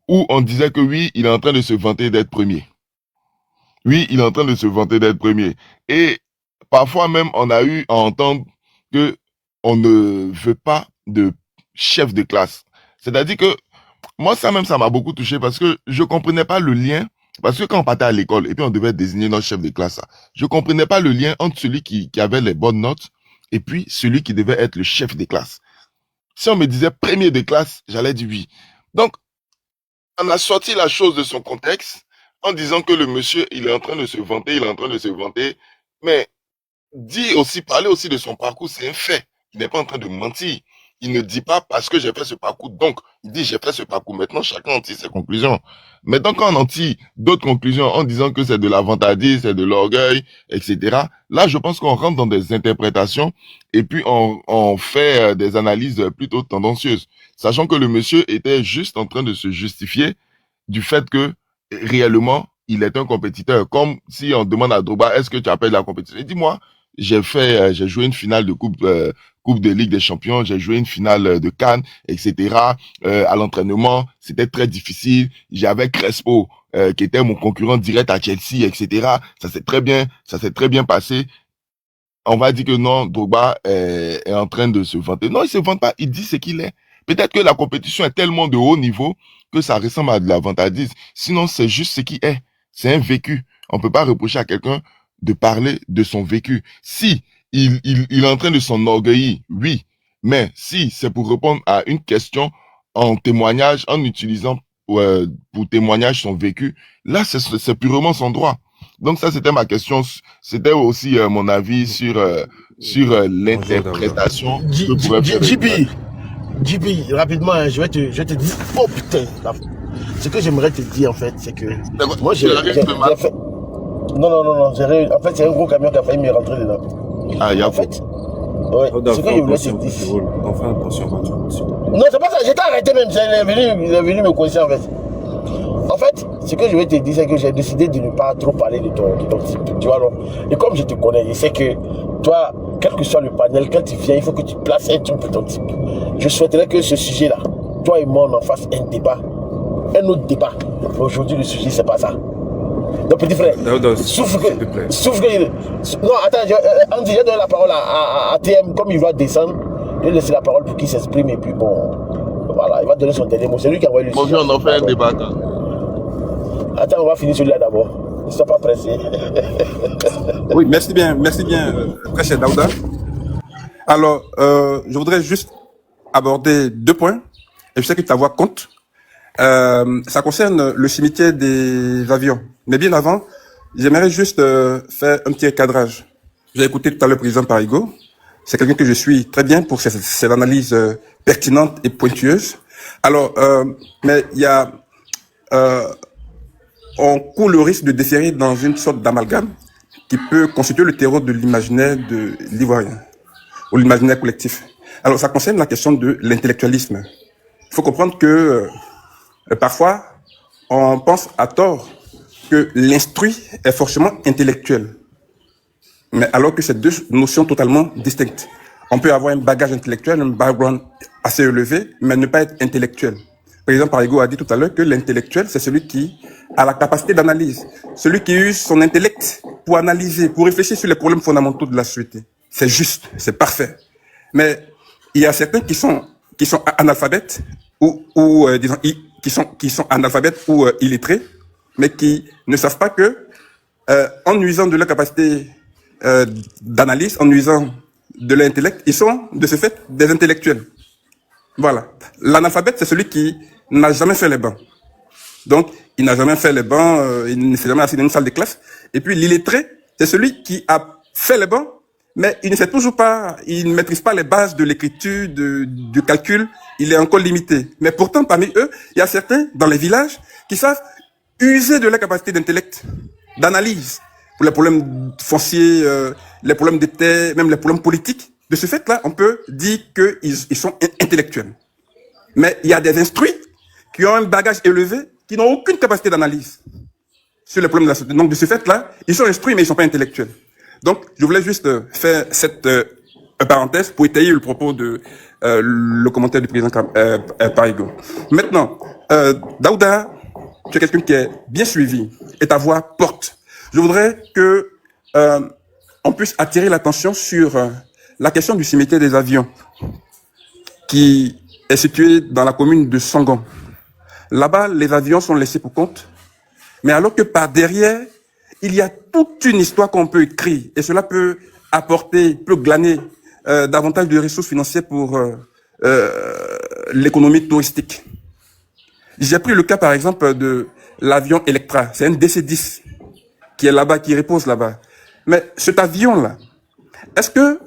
où on disait que oui, il est en train de se vanter d'être premier. Oui, il est en train de se vanter d'être premier. Et parfois même, on a eu à entendre que on ne veut pas de chef de classe. C'est-à-dire que moi, ça m'a beaucoup touché parce que je comprenais pas le lien. Parce que quand on partait à l'école et puis on devait désigner notre chef de classe, je comprenais pas le lien entre celui qui avait les bonnes notes et puis celui qui devait être le chef de classe. Si on me disait premier de classe, j'allais dire oui. Donc, on a sorti la chose de son contexte en disant que le monsieur, il est en train de se vanter, mais parler aussi de son parcours, c'est un fait. Il n'est pas en train de mentir. Il ne dit pas parce que j'ai fait ce parcours, donc il dit j'ai fait ce parcours. Maintenant, chacun en tire ses conclusions. Maintenant, quand on en tire d'autres conclusions en disant que c'est de la vantardise, c'est de l'orgueil, etc., là, je pense qu'on rentre dans des interprétations et puis on fait des analyses plutôt tendancieuses. Sachant que le monsieur était juste en train de se justifier du fait que réellement, il est un compétiteur. Comme si on demande à Drogba, est-ce que tu appelles la compétition? Dis-moi, j'ai joué une finale de coupe de Ligue des Champions, j'ai joué une finale de Cannes, etc. À l'entraînement, c'était très difficile. J'avais Crespo, qui était mon concurrent direct à Chelsea, etc. Ça s'est très bien passé. On va dire que non, Drogba est en train de se vanter. Non, il se vante pas, il dit ce qu'il est. Peut-être que la compétition est tellement de haut niveau que ça ressemble à de la vantardise. Sinon, c'est juste ce qui est. C'est un vécu. On peut pas reprocher à quelqu'un de parler de son vécu. Si il est en train de s'enorgueillir, oui. Mais si c'est pour répondre à une question en témoignage, en utilisant pour témoignage son vécu, là, c'est purement son droit. Donc ça, c'était ma question. C'était aussi mon avis sur l'interprétation que pourrait faire. JP, rapidement, hein, je vais te dire. Oh putain, ce que j'aimerais te dire en fait, c'est que moi j'ai fait. Non, en fait c'est un gros camion qui a failli me rentrer dedans. Ah, il y a en fait. Ouais, ce que je voulais te dire. Non, c'est pas ça, j'étais arrêté même, il est venu me coincer en fait. En fait, ce que je vais te dire, c'est que j'ai décidé de ne pas trop parler de ton type, tu vois, non. Et comme je te connais, je sais que toi, quel que soit le panel, quand tu viens, il faut que tu places un truc pour ton type. Je souhaiterais que ce sujet-là, toi et moi, on en fasse un débat, un autre débat. Mais aujourd'hui, le sujet, c'est pas ça. Donc, petit frère, sauf que... Non, attends, Andy, j'ai donné la parole à TM, comme il va descendre, je vais laisser la parole pour qu'il s'exprime, et puis bon, voilà, il va donner son dernier mot. C'est lui qui a envoyé le sujet. Bon, on en fait un débat, quand. Attends, on va finir celui-là d'abord. Ne sois pas pressé. Oui, merci bien, très cher Daouda. Alors, je voudrais juste aborder 2 points, et je sais que ta voix compte. Ça concerne le cimetière des avions. Mais bien avant, j'aimerais juste faire un petit cadrage. J'ai écouté tout à l'heure le président Parigo. C'est quelqu'un que je suis très bien pour ses analyses pertinentes et pointueuses. Alors, mais il y a... on court le risque de déférer dans une sorte d'amalgame qui peut constituer le terreau de l'imaginaire de l'Ivoirien, ou l'imaginaire collectif. Alors, ça concerne la question de l'intellectualisme. Il faut comprendre que parfois, on pense à tort que l'instruit est forcément intellectuel, mais alors que c'est 2 notions totalement distinctes. On peut avoir un bagage intellectuel, un background assez élevé, mais ne pas être intellectuel. Le président Parigo a dit tout à l'heure que l'intellectuel, c'est celui qui a la capacité d'analyse, celui qui use son intellect pour analyser, pour réfléchir sur les problèmes fondamentaux de la société. C'est juste, c'est parfait. Mais il y a certains qui sont analphabètes ou disons qui sont analphabètes ou illettrés, mais qui ne savent pas que en usant de leur capacité d'analyse, en usant de leur intellect, ils sont de ce fait des intellectuels. Voilà. L'analphabète, c'est celui qui n'a jamais fait les bancs. Donc, il n'a jamais fait les bancs, il ne s'est jamais assis dans une salle de classe. Et puis, l'illettré, c'est celui qui a fait les bancs, mais il ne sait toujours pas, il ne maîtrise pas les bases de l'écriture, du calcul, il est encore limité. Mais pourtant, parmi eux, il y a certains, dans les villages, qui savent user de leur capacité d'intellect, d'analyse, pour les problèmes fonciers, les problèmes de terre, même les problèmes politiques. De ce fait-là, on peut dire qu'ils sont intellectuels. Mais il y a des instruits qui ont un bagage élevé, qui n'ont aucune capacité d'analyse sur les problèmes de la société. Donc, de ce fait-là, ils sont instruits, mais ils ne sont pas intellectuels. Donc, je voulais juste faire cette parenthèse pour étayer le propos de le commentaire du président Parigo. Maintenant, Daouda, tu es quelqu'un qui est bien suivi et ta voix porte. Je voudrais que on puisse attirer l'attention sur la question du cimetière des avions, qui est situé dans la commune de Sangon. Là-bas, les avions sont laissés pour compte, mais alors que par derrière, il y a toute une histoire qu'on peut écrire, et cela peut apporter, peut glaner davantage de ressources financières pour l'économie touristique. J'ai pris le cas, par exemple, de l'avion Electra. C'est un DC-10 qui est là-bas, qui repose là-bas. Mais cet avion-là, est-ce que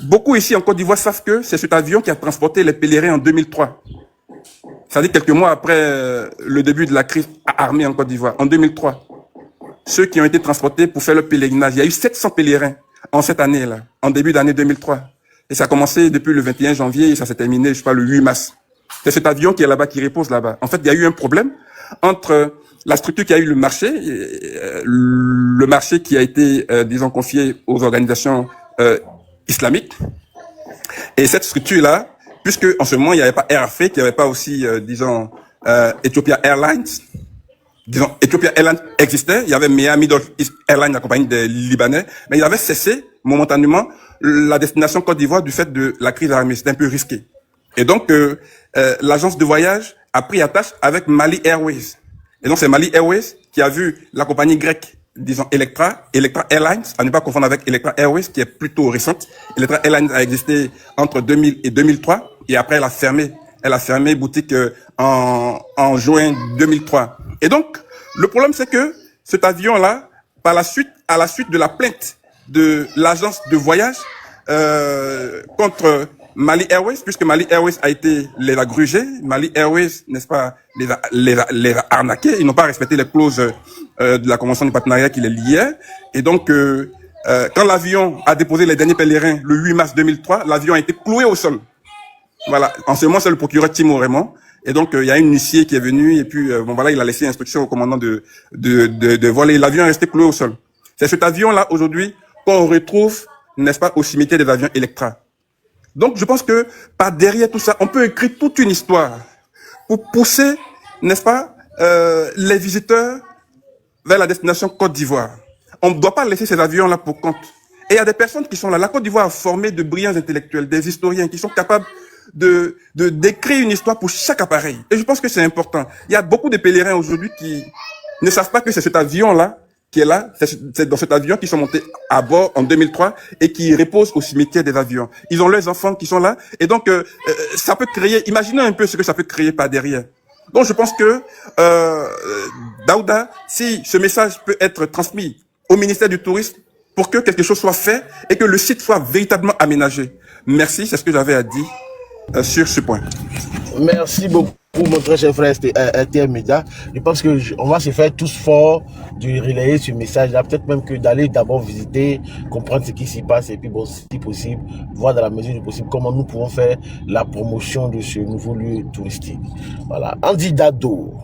beaucoup ici en Côte d'Ivoire savent que c'est cet avion qui a transporté les pèlerins en 2003? C'est-à-dire quelques mois après le début de la crise armée en Côte d'Ivoire, en 2003. Ceux qui ont été transportés pour faire le pèlerinage. Il y a eu 700 pèlerins en cette année-là, en début d'année 2003. Et ça a commencé depuis le 21 janvier et ça s'est terminé, je sais pas, le 8 mars. C'est cet avion qui est là-bas, qui repose là-bas. En fait, il y a eu un problème entre la structure qui a eu le marché qui a été, disons, confié aux organisations islamiques. Et cette structure-là, puisque en ce moment, il n'y avait pas Air Afrique, il n'y avait pas aussi, disons, Ethiopia Airlines. Disons, Ethiopia Airlines existait, il y avait Miami East Airlines, la compagnie des Libanais, mais il avait cessé momentanément la destination Côte d'Ivoire du fait de la crise armée. C'était un peu risqué. Et donc, l'agence de voyage a pris attache avec Mali Airways. Et donc, c'est Mali Airways qui a vu la compagnie grecque, disons, Electra Airlines, à ne pas confondre avec Electra Airways, qui est plutôt récente. Electra Airlines a existé entre 2000 et 2003, et après, elle a fermé boutique en juin 2003. Et donc, le problème, c'est que cet avion-là à la suite de la plainte de l'agence de voyage contre Mali Airways, puisque Mali Airways les a grugés, Mali Airways, n'est-ce pas, les a arnaqués, ils n'ont pas respecté les clauses de la convention du partenariat qui les liait, et donc quand l'avion a déposé les derniers pèlerins le 8 mars 2003, l'avion a été cloué au sol. Voilà, en ce moment c'est le procureur Timo Raymond. Et donc il y a un huissier qui est venu et puis bon voilà, il a laissé instruction au commandant de voler. L'avion est resté cloué au sol. C'est cet avion-là aujourd'hui qu'on retrouve, n'est-ce pas, au cimetière des avions Electra. Donc je pense que par derrière tout ça, on peut écrire toute une histoire pour pousser, n'est-ce pas, les visiteurs vers la destination Côte d'Ivoire. On ne doit pas laisser ces avions-là pour compte. Et il y a des personnes qui sont là. La Côte d'Ivoire a formé de brillants intellectuels, des historiens qui sont capables d'écrire une histoire pour chaque appareil. Et je pense que c'est important. Il y a beaucoup de pèlerins aujourd'hui qui ne savent pas que c'est cet avion-là qui est là, c'est dans cet avion qu'ils sont montés à bord en 2003 et qui reposent au cimetière des avions. Ils ont leurs enfants qui sont là. Et donc, ça peut créer, imaginez un peu ce que ça peut créer par derrière. Donc, je pense que, Daouda, si ce message peut être transmis au ministère du Tourisme pour que quelque chose soit fait et que le site soit véritablement aménagé. Merci, c'est ce que j'avais à dire sur ce point. Merci beaucoup, mon très cher frère RTM Média. Je pense qu'on va se faire tous forts de relayer ce message-là. Peut-être même que d'aller d'abord visiter, comprendre ce qui s'y passe et puis, bon, si possible, voir dans la mesure du possible comment nous pouvons faire la promotion de ce nouveau lieu touristique. Voilà. Andy Dado,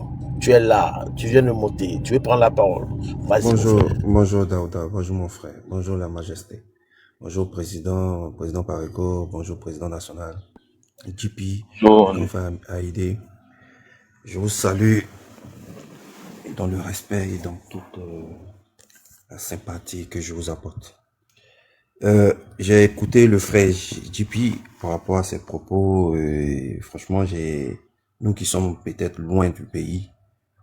tu es là, tu viens de monter, tu veux prendre la parole. Bonjour Daouda, bonjour mon frère, bonjour la majesté, bonjour président Pareco, bonjour président national, JP, enfin Haïdé. Je vous salue dans le respect et dans toute la sympathie que je vous apporte. J'ai écouté le frère JP par rapport à ses propos. Franchement, nous qui sommes peut-être loin du pays,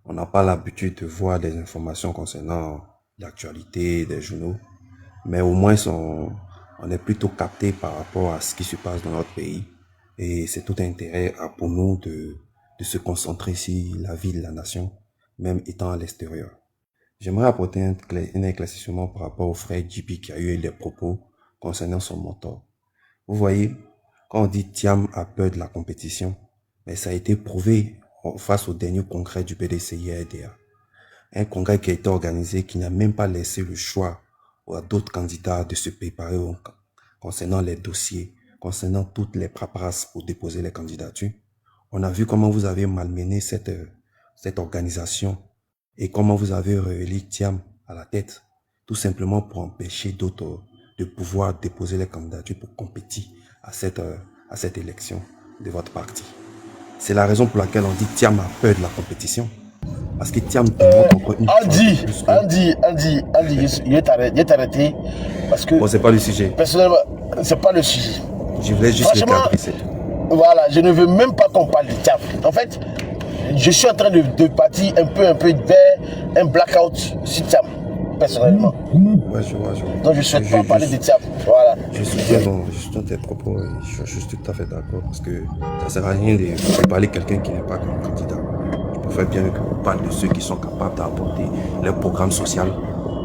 on n'a pas l'habitude de voir des informations concernant l'actualité des journaux, mais au moins on est plutôt capté par rapport à ce qui se passe dans notre pays. Et c'est tout intérêt pour nous de se concentrer sur la vie de la nation, même étant à l'extérieur. J'aimerais apporter un éclaircissement par rapport au frère JP qui a eu des propos concernant son mentor. Vous voyez, quand on dit Thiam a peur de la compétition, mais ça a été prouvé face au dernier congrès du PDCI-RDA. Un congrès qui a été organisé, qui n'a même pas laissé le choix à d'autres candidats de se préparer concernant les dossiers, concernant toutes les paperasses pour déposer les candidatures. On a vu comment vous avez malmené cette organisation et comment vous avez relégué Thiam à la tête, tout simplement pour empêcher d'autres de pouvoir déposer les candidatures pour compétir à cette élection de votre parti. C'est la raison pour laquelle on dit Thiam a peur de la compétition. Parce que Thiam encore une Andy, je vais t'arrêter parce que... Bon, c'est pas le sujet. Personnellement, c'est pas le sujet. Je voulais juste le cadrer, c'est tout. Voilà, je ne veux même pas qu'on parle de Thiam. En fait, je suis en train de partir un peu vers un blackout sur Thiam, personnellement. Ouais, je vois. Donc je ne souhaite pas parler de Thiam. Voilà. Je suis dans tes propos, je suis tout à fait d'accord parce que ça sert à rien de parler de quelqu'un qui n'est pas candidat. Je préfère bien qu'on parle de ceux qui sont capables d'apporter leur programme social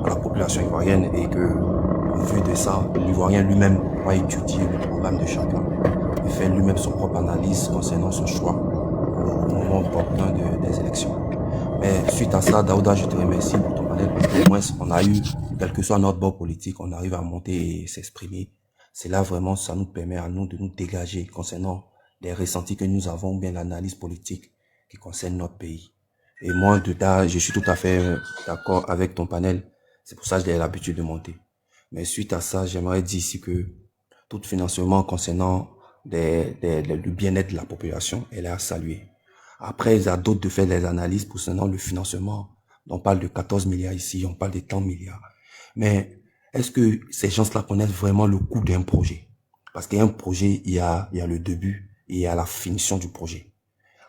à la population ivoirienne et que, en vue de ça, l'Ivoirien lui-même va étudier le programme de chacun et faire lui-même son propre analyse concernant son choix au moment opportun des élections. Mais suite à ça, Daouda, je te remercie pour ton panel parce qu'au moins on a eu, quel que soit notre bord politique, on arrive à monter et s'exprimer. C'est là vraiment, ça nous permet à nous de nous dégager concernant les ressentis que nous avons, bien l'analyse politique qui concerne notre pays. Et moi, je suis tout à fait d'accord avec ton panel. C'est pour ça que j'ai l'habitude de monter. Mais suite à ça, j'aimerais dire ici que tout financement concernant le bien-être de la population, elle est à saluer. Après, il y a d'autres de faire des analyses concernant le financement. On parle de 14 milliards ici, on parle de 30 milliards. Mais est-ce que ces gens-là connaissent vraiment le coût d'un projet? Parce qu'un projet, il y a le début et il y a la finition du projet.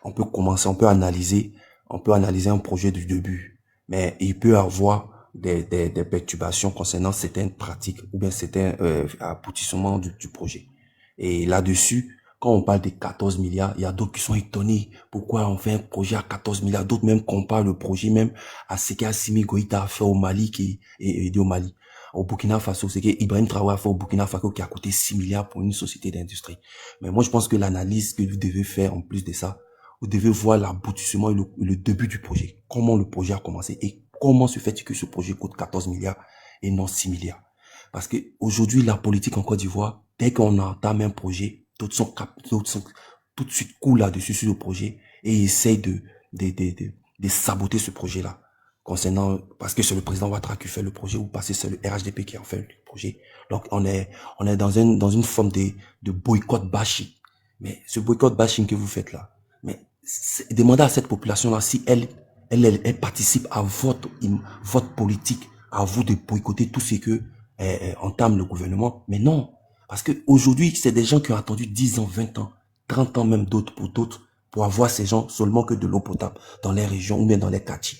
On peut commencer, on peut analyser un projet du début, mais il peut avoir des perturbations concernant certaines pratiques ou bien certains aboutissements du projet. Et là-dessus, quand on parle de 14 milliards, il y a d'autres qui sont étonnés. Pourquoi on fait un projet à 14 milliards? D'autres même comparent le projet même à ce qu'Assimi Goïta a fait au Mali et au Mali. Au Burkina Faso, c'est qu'Ibrahim Traoré a fait au Burkina Faso qui a coûté 6 milliards pour une société d'industrie. Mais moi, je pense que l'analyse que vous devez faire en plus de ça, vous devez voir l'aboutissement et le début du projet. Comment le projet a commencé et comment se fait-il que ce projet coûte 14 milliards et non 6 milliards. Parce que aujourd'hui, la politique en Côte d'Ivoire, dès qu'on entame un projet, d'autres sont tout de suite cool là-dessus sur le projet et essayent de saboter ce projet-là. Concernant, parce que c'est le président Ouattara qui fait le projet ou parce que c'est le RHDP qui a fait le projet. Donc, on est dans une forme de boycott bashing. Mais ce boycott bashing que vous faites là, mais demandez à cette population-là si elle participe à votre politique, à vous de boycotter tout ce que entame le gouvernement. Mais non. Parce que aujourd'hui, c'est des gens qui ont attendu 10 ans, 20 ans, 30 ans même d'autres pour avoir ces gens seulement que de l'eau potable dans les régions ou bien dans les quartiers.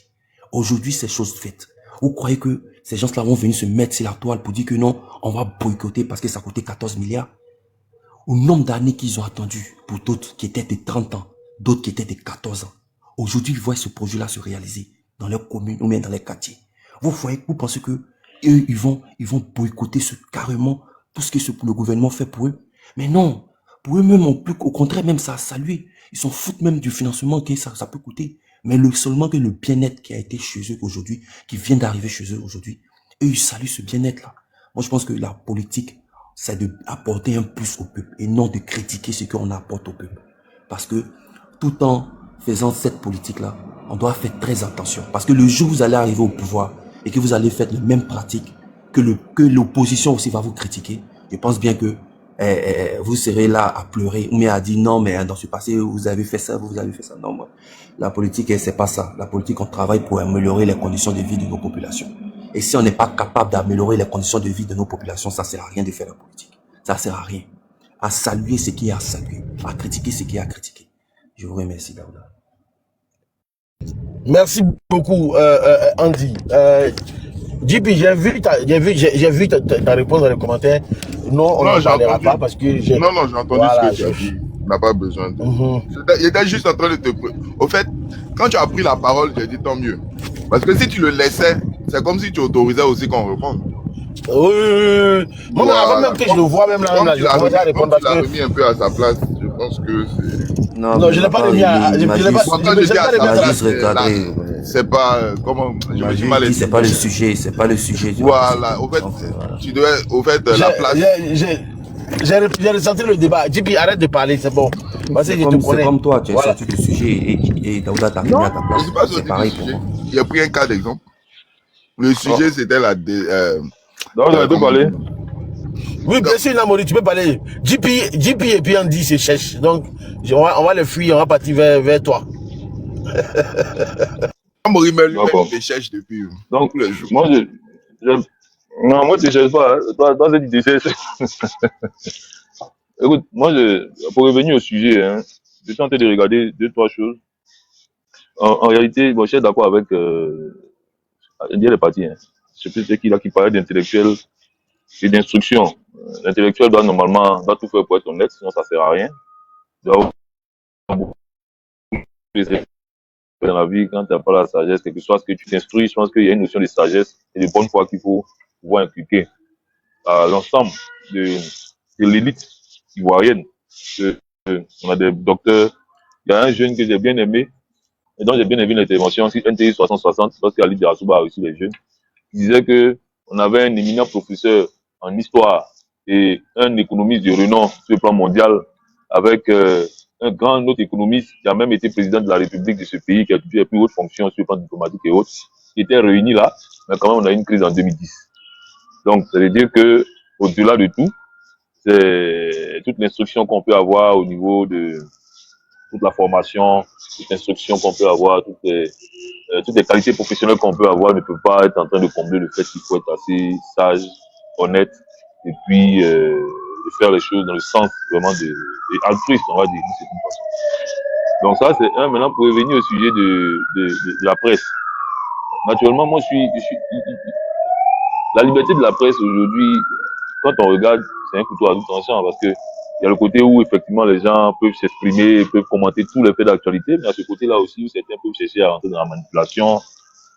Aujourd'hui, c'est chose faite. Vous croyez que ces gens-là vont venir se mettre sur la toile pour dire que non, on va boycotter parce que ça coûtait 14 milliards? Au nombre d'années qu'ils ont attendu pour d'autres qui étaient de 30 ans, d'autres qui étaient de 14 ans. Aujourd'hui, ils voient ce projet-là se réaliser dans leurs communes ou même dans les quartiers. Vous pensez que eux, ils vont boycotter carrément tout ce que le gouvernement fait pour eux? Mais non. Pour eux-mêmes, au contraire, même ça a salué. Ils s'en foutent même du financement que ça peut coûter. Mais seulement que le bien-être qui a été chez eux aujourd'hui, qui vient d'arriver chez eux aujourd'hui, eux, ils saluent ce bien-être-là. Moi, je pense que la politique, c'est d'apporter un plus au peuple et non de critiquer ce qu'on apporte au peuple. Parce que tout en faisant cette politique-là, on doit faire très attention. Parce que le jour où vous allez arriver au pouvoir et que vous allez faire les mêmes pratiques que l'opposition aussi va vous critiquer, je pense bien que vous serez là à pleurer ou bien à dire non, mais dans ce passé, vous avez fait ça, vous avez fait ça. Non, moi, la politique, c'est pas ça. La politique, on travaille pour améliorer les conditions de vie de nos populations. Et si on n'est pas capable d'améliorer les conditions de vie de nos populations, ça sert à rien de faire la politique. Ça sert à rien. À saluer ce qui est à saluer, à critiquer ce qui est à critiquer. Je vous remercie, Daouda. Merci beaucoup, Andy. JP, j'ai vu ta réponse dans les commentaires. Non, on n'en parlera pas parce que j'ai... Non, j'ai entendu ce que tu as dit. On n'a pas besoin de... Il était juste en train de te... Au fait, quand tu as pris la parole, j'ai dit tant mieux. Parce que si tu le laissais, c'est comme si tu autorisais aussi qu'on réponde. Oui. Moi, avant même que je le vois, même là, je commence à répondre parce que... Tu l'as remis un peu à sa place, je pense que c'est... Non, je ne l'ai pas remis à... C'est pas... Comment... Je me suis mal dit, c'est pas le sujet, c'est pas le sujet. Voilà, au fait, tu devais... Au fait, la place... J'ai ressenti le débat. JP, arrête de parler, c'est bon. C'est comme toi, tu as sorti le sujet et Daouda t'a remis à ta place. C'est pareil pour moi. Il a pris un cas d'exemple. Le sujet, c'était la... Donc, je peux parler. Oui, bien sûr, Namori, tu peux parler. JP et puis Andy se cherchent. Donc, on va les fuir, on va partir vers toi. Namori, mais lui-même, il cherche depuis. Donc, moi, non, moi, tu ne cherches pas. Hein. Toi, c'est tu cherches. Écoute, moi, pour revenir au sujet, hein, je suis en train de regarder 2-3 choses. En réalité, bon, je suis d'accord avec les parties. Hein. Je sais plus qui parlait d'intellectuel et d'instruction. L'intellectuel doit tout faire pour être honnête, sinon ça ne sert à rien. Il doit beaucoup dans la vie quand tu n'as pas la sagesse, quelque chose que tu t'instruis. Je pense qu'il y a une notion de sagesse et de bonne foi qu'il faut pouvoir inculquer à l'ensemble de l'élite ivoirienne. On a des docteurs. Il y a un jeune que j'ai bien aimé et dont j'ai bien aimé l'intervention sur NTI 6060 lorsque Ali Darasouba a reçu les jeunes. Il disait que on avait un éminent professeur en histoire et un économiste de renom sur le plan mondial avec un grand autre économiste qui a même été président de la République de ce pays, qui a occupé les plus hautes fonctions sur le plan diplomatique et autres, qui étaient réunis là, mais quand même on a eu une crise en 2010. Donc ça veut dire que au-delà de tout, c'est toute l'instruction qu'on peut avoir au niveau de toute la formation, toute l'instruction qu'on peut avoir, toutes les qualités professionnelles qu'on peut avoir ne peut pas être en train de combler le fait qu'il faut être assez sage, honnête, et puis de faire les choses dans le sens vraiment altruiste, on va dire, d'une certaine façon. Donc ça, c'est un. Maintenant, pour revenir au sujet de la presse. Naturellement, moi, la liberté de la presse aujourd'hui, quand on regarde, c'est un couteau à double tranchant parce que Il y a le côté où effectivement les gens peuvent s'exprimer, peuvent commenter tous les faits d'actualité, mais à ce côté-là aussi où certains peuvent chercher à rentrer dans la manipulation.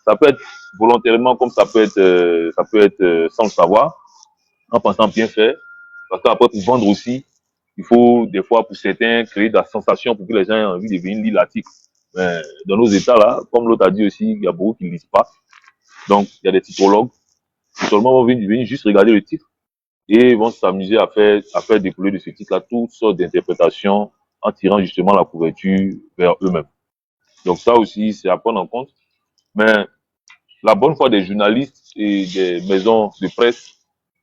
Ça peut être volontairement comme ça peut être sans le savoir, en pensant bien faire. Parce qu'après, pour vendre aussi, il faut des fois pour certains créer de la sensation pour que les gens aient envie de venir lire l'article. Mais dans nos états là, comme l'autre a dit aussi, il y a beaucoup qui ne lisent pas. Donc, il y a des typologues qui seulement vont venir juste regarder le titre et vont s'amuser à faire découler de ce titre-là toutes sortes d'interprétations en tirant justement la couverture vers eux-mêmes. Donc ça aussi, c'est à prendre en compte. Mais la bonne foi des journalistes et des maisons de presse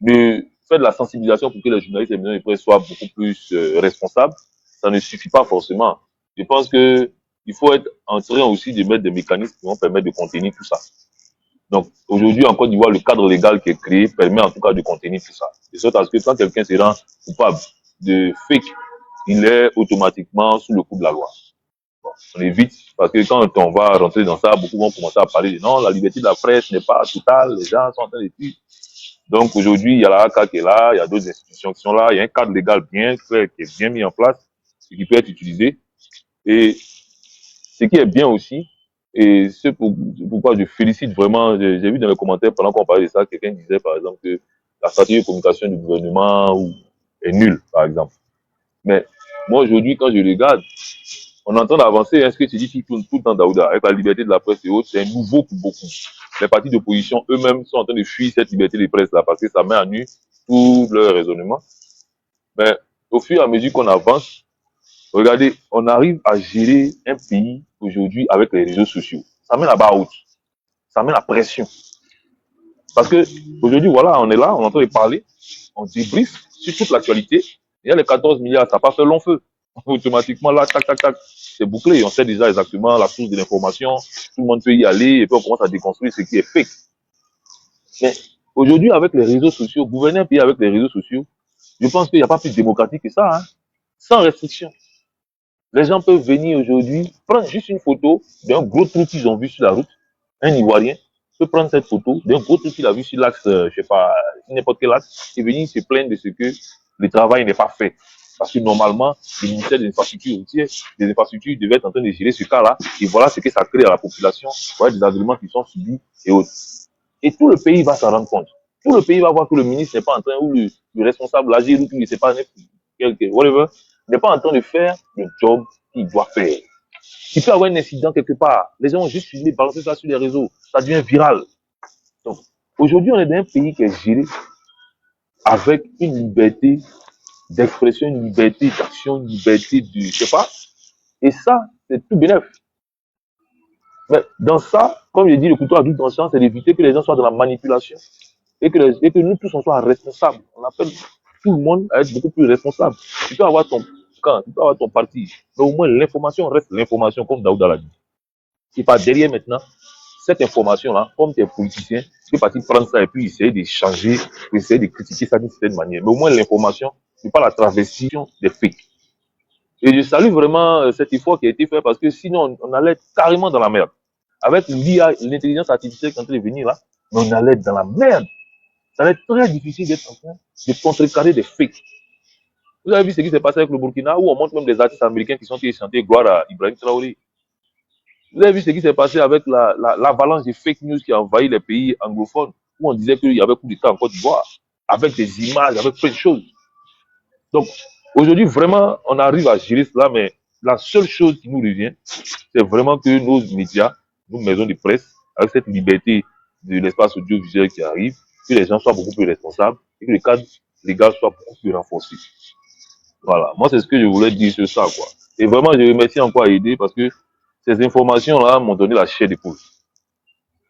de faire de la sensibilisation pour que les journalistes et les maisons de presse soient beaucoup plus responsables, ça ne suffit pas forcément. Je pense que il faut être en train aussi de mettre des mécanismes qui vont permettre de contenir tout ça. Donc, aujourd'hui, en Côte d'Ivoire, le cadre légal qui est créé permet en tout cas de contenir tout ça. De sorte à ce que quand quelqu'un se rend coupable de fake, il est automatiquement sous le coup de la loi. Bon, on évite, parce que quand on va rentrer dans ça, beaucoup vont commencer à parler de non, la liberté de la presse n'est pas totale, les gens sont en train de dire. Donc, aujourd'hui, il y a la ACA qui est là, il y a d'autres institutions qui sont là, il y a un cadre légal bien fait, qui est bien mis en place, et qui peut être utilisé. Et ce qui est bien aussi, et c'est pourquoi je félicite vraiment, j'ai vu dans les commentaires pendant qu'on parlait de ça, quelqu'un disait par exemple que la stratégie de communication du gouvernement est nulle, par exemple. Mais moi aujourd'hui, quand je regarde, on entend avancer, ce que tu dis tout le temps, Daouda, avec la liberté de la presse et autres, c'est nouveau pour beaucoup. Les partis d'opposition eux-mêmes sont en train de fuir cette liberté de presse là parce que ça met à nu tout leur raisonnement. Mais au fur et à mesure qu'on avance, regardez, on arrive à gérer un pays aujourd'hui avec les réseaux sociaux. Ça met la barre haute. Ça met la pression. Parce que aujourd'hui, voilà, on est là, on est en train de parler, on débriefe sur toute l'actualité. Il y a les 14 milliards, ça n'a pas fait long feu. Automatiquement, là, tac, tac, tac, c'est bouclé. On sait déjà exactement la source de l'information. Tout le monde peut y aller et puis on commence à déconstruire ce qui est fake. Mais aujourd'hui, avec les réseaux sociaux, gouverner un pays avec les réseaux sociaux, je pense qu'il n'y a pas plus démocratique que ça, hein, sans restriction. Les gens peuvent venir aujourd'hui, prendre juste une photo d'un gros trou qu'ils ont vu sur la route. Un Ivoirien peut prendre cette photo d'un gros trou qu'il a vu sur l'axe, je sais pas, n'importe quel axe, et venir se plaindre de ce que le travail n'est pas fait. Parce que normalement, le ministère des infrastructures routières, des infrastructures devait être en train de gérer ce cas-là, et voilà ce que ça crée à la population, voilà des agréments qui sont subis et autres. Et tout le pays va s'en rendre compte. Tout le pays va voir que le ministre n'est pas en train, ou le responsable, l'agir, ou qu'il ne sait pas, whatever, n'est pas en train de faire le job qu'il doit faire. Il peut avoir un incident quelque part. Les gens ont juste filmé, balancé ça sur les réseaux. Ça devient viral. Donc, aujourd'hui, on est dans un pays qui est géré avec une liberté d'expression, une liberté d'action, une liberté de, je sais pas. Et ça, c'est tout bénef. Mais dans ça, comme je dis, le couteau à double tranchant, c'est d'éviter que les gens soient dans la manipulation. Et que nous tous, on soit responsables. On appelle tout le monde à être beaucoup plus responsable. Tu peux avoir ton camp, tu peux avoir ton parti, mais au moins l'information reste l'information, comme Daouda l'a dit. Et par derrière maintenant, cette information-là, comme tu es politicien, tu peux partir prendre ça et puis essayer de changer, essayer de critiquer ça d'une certaine manière. Mais au moins l'information, c'est pas la travestion des fakes. Et je salue vraiment cet effort qui a été fait parce que sinon, on allait carrément dans la merde. Avec l'IA, l'intelligence artificielle qui est en train de venir là, on allait dans la merde. Ça va être très difficile d'être en train de contrecarrer des fakes. Vous avez vu ce qui s'est passé avec le Burkina, où on montre même des artistes américains qui sont allés chanter gloire à Ibrahim Traoré. Vous avez vu ce qui s'est passé avec l'avalanche de fake news qui a envahi les pays anglophones, où on disait qu'il y avait coup d'État en Côte d'Ivoire, avec des images, avec plein de choses. Donc, aujourd'hui, vraiment, on arrive à gérer cela, mais la seule chose qui nous revient, c'est vraiment que nos médias, nos maisons de presse, avec cette liberté de l'espace audiovisuel qui arrive, que les gens soient beaucoup plus responsables et que le cadre légal soit beaucoup plus renforcé. Voilà, moi c'est ce que je voulais dire sur ça, quoi. Et vraiment, je remercie encore Aïdé parce que ces informations-là m'ont donné la chair d'épaule.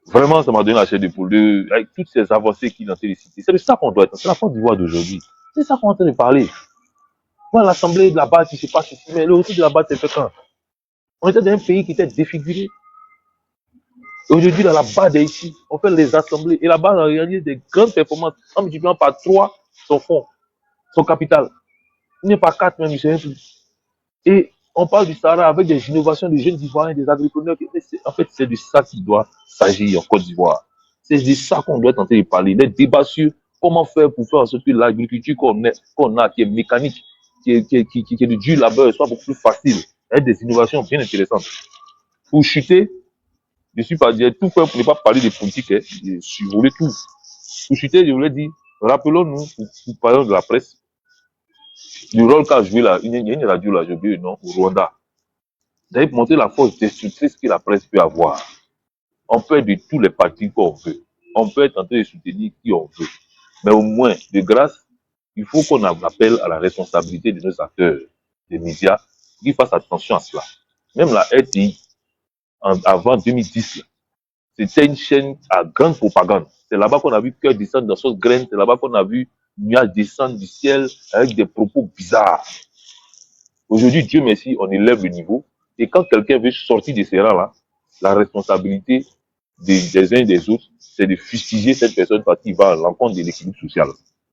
Vraiment, ça m'a donné la chair d'épaule avec toutes ces avancées qu'il a félicité. C'est de ça qu'on doit être. C'est la Côte d'Ivoire d'aujourd'hui. C'est ça qu'on est en train de parler. Voilà, l'Assemblée de la base, je ne sais pas si mais le retour de la base, c'est fait quand? On était dans un pays qui était défiguré. Aujourd'hui, dans la base d'Haïti, on fait les assemblées. Et là-bas, on a réalisé des grandes performances en multipliant par 3 son fonds, son capital. Il n'y a pas 4 même, je ne sais plus. Et on parle du Sahara avec des innovations de jeunes Ivoiriens, des agriculteurs. En fait, c'est de ça qui doit s'agir en Côte d'Ivoire. C'est de ça qu'on doit tenter de parler. Les débats sur comment faire pour faire en sorte que l'agriculture qu'on a, qui est mécanique, est de dur labeur soit beaucoup plus facile, avec des innovations bien intéressantes. Pour chuter, je suis pas dire tout fait pour ne pas parler de politique, hein, je survoler tout. Pour chuter, je voulais dire, rappelons-nous, pour parler de la presse, le rôle qu'a joué là, il y a une radio là, j'ai oublié le nom, au Rwanda. D'ailleurs, montrer la force destructrice que la presse peut avoir. On peut être de tous les partis qu'on veut. On peut être en train de soutenir qui on veut. Mais au moins, de grâce, il faut qu'on appelle à la responsabilité de nos acteurs, des médias, qu'ils fassent attention à cela. Même la RTI, avant 2010, là, c'était une chaîne à grande propagande. C'est là-bas qu'on a vu cœur descendre dans sauce graine. C'est là-bas qu'on a vu nuages descendre du ciel avec des propos bizarres. Aujourd'hui, Dieu merci, on élève le niveau. Et quand quelqu'un veut sortir de ces rangs-là, la responsabilité des uns et des autres, c'est de fustiger cette personne parce qu'il va à l'encontre de l'équilibre social.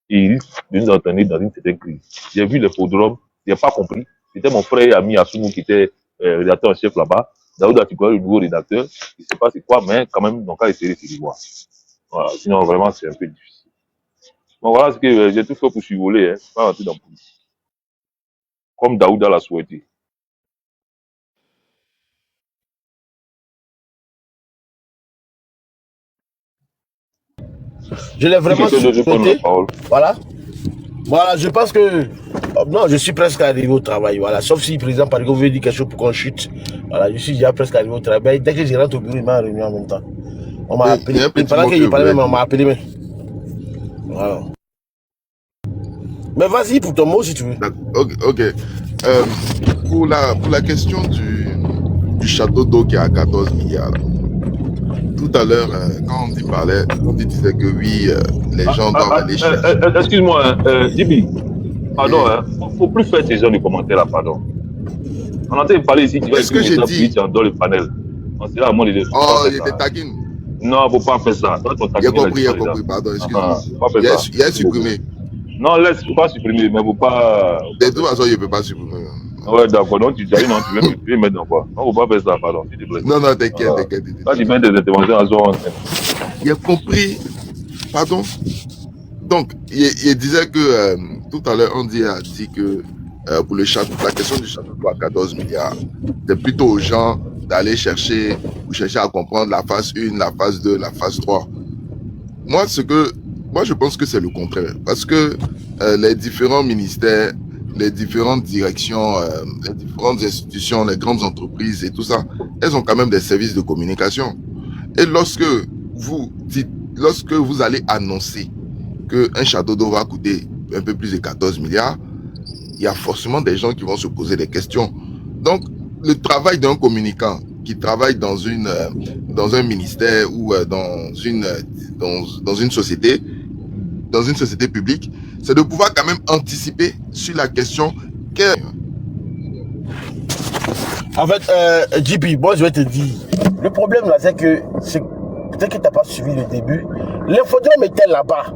Et il risque de nous entraîner dans une certaine crise. J'ai vu les podromes, je n'ai pas compris. C'était mon frère et ami Assoumou qui était rédacteur en chef là-bas. Daouda, tu connais le nouveau rédacteur. Je ne sais pas c'est quoi, mais quand même, donc, à essayer de se voir. Voilà. Sinon, vraiment, c'est un peu difficile. Bon, voilà ce que j'ai tout fait pour survoler, hein. Pas rentrer dans le politique. Comme Daouda l'a souhaité. Je l'ai vraiment souhaité. Voilà. Voilà, je pense que... Non, je suis presque arrivé au travail, voilà. Sauf si le président Parigo veut dire quelque chose pour qu'on chute. Voilà, je suis déjà presque arrivé au travail. Dès que je rentre au bureau, il m'a réuni en même temps. On m'a appelé. Pendant que je parlais même, on m'a appelé. Mais... Voilà. Mais vas-y pour ton mot si tu veux. Ok. Pour la question du château d'eau qui est à 14 milliards. Tout à l'heure, quand on disait que oui, les gens doivent aller chercher. Excuse-moi, Djibi. Pardon, faut plus faire ces genres de commentaires là, pardon. On entend parler ici, tu vas ce que j'ai dit dans le panel. On sera à mon idée. Oh, il était taquine. Non, faut pas faire ça. Il a compris, pardon, excuse-moi. Il a supprimé. Non, laisse, faut pas supprimer, mais faut pas. De toute façon, il ne peut pas supprimer. Ouais, d'accord, donc tu dis, non, tu veux mettre dans quoi? Non, faut pas faire ça, pardon, s'il te plaît. Non, t'inquiète. Quand tu mets des interventions à zone. Il a compris, pardon. Donc, il disait que tout à l'heure, on a dit que pour la question du château à 14 milliards, c'est plutôt aux gens d'aller chercher à comprendre la phase 1, la phase 2, la phase 3. Moi, je pense que c'est le contraire. Parce que les différents ministères, les différentes directions, les différentes institutions, les grandes entreprises et tout ça, elles ont quand même des services de communication. Et lorsque vous allez annoncer qu'un château d'eau va coûter un peu plus de 14 milliards, il y a forcément des gens qui vont se poser des questions. Donc, le travail d'un communicant qui travaille dans un ministère ou dans une société publique, c'est de pouvoir quand même anticiper sur la question En fait, JP, moi je vais te dire, le problème là, c'est que peut-être que tu n'as pas suivi le début. L'infodrome était là-bas.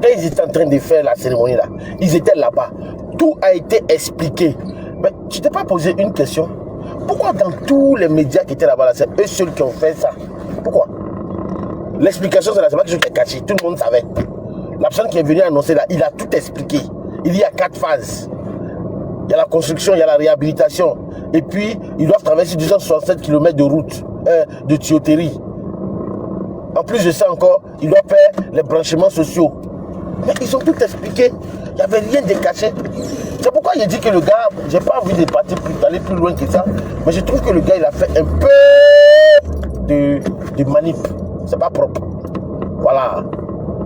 Quand ils étaient en train de faire la cérémonie là, ils étaient là-bas. Tout a été expliqué. Mais tu t'es pas posé une question? Pourquoi dans tous les médias qui étaient là-bas, là, c'est eux seuls qui ont fait ça? Pourquoi? L'explication, c'est pas quelque chose qui est caché. Tout le monde savait. La personne qui est venue annoncer là, il a tout expliqué. Il y a 4 phases. Il y a la construction, il y a la réhabilitation. Et puis, ils doivent traverser 267 km de route, de tuyauterie. En plus de ça encore, ils doivent faire les branchements sociaux. Mais ils ont tout expliqué. Il n'y avait rien de caché. C'est pourquoi il dit que le gars, j'ai pas envie d'aller plus loin que ça, mais je trouve que le gars, il a fait un peu de manip. C'est pas propre. Voilà.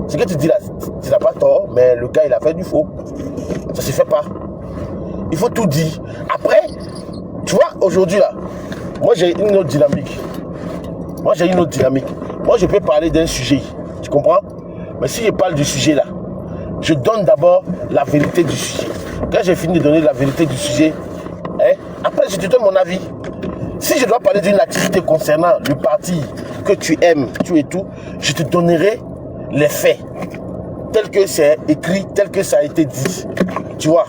Ce que tu dis là, tu n'as pas tort, mais le gars, il a fait du faux. Ça se fait pas. Il faut tout dire. Après, tu vois, aujourd'hui là, moi j'ai une autre dynamique. Moi, je peux parler d'un sujet. Tu comprends? Mais si je parle du sujet là, je donne d'abord la vérité du sujet. Quand j'ai fini de donner la vérité du sujet, après je te donne mon avis. Si je dois parler d'une activité concernant le parti que tu aimes, tu et tout, je te donnerai les faits, tel que c'est écrit, tel que ça a été dit. Tu vois?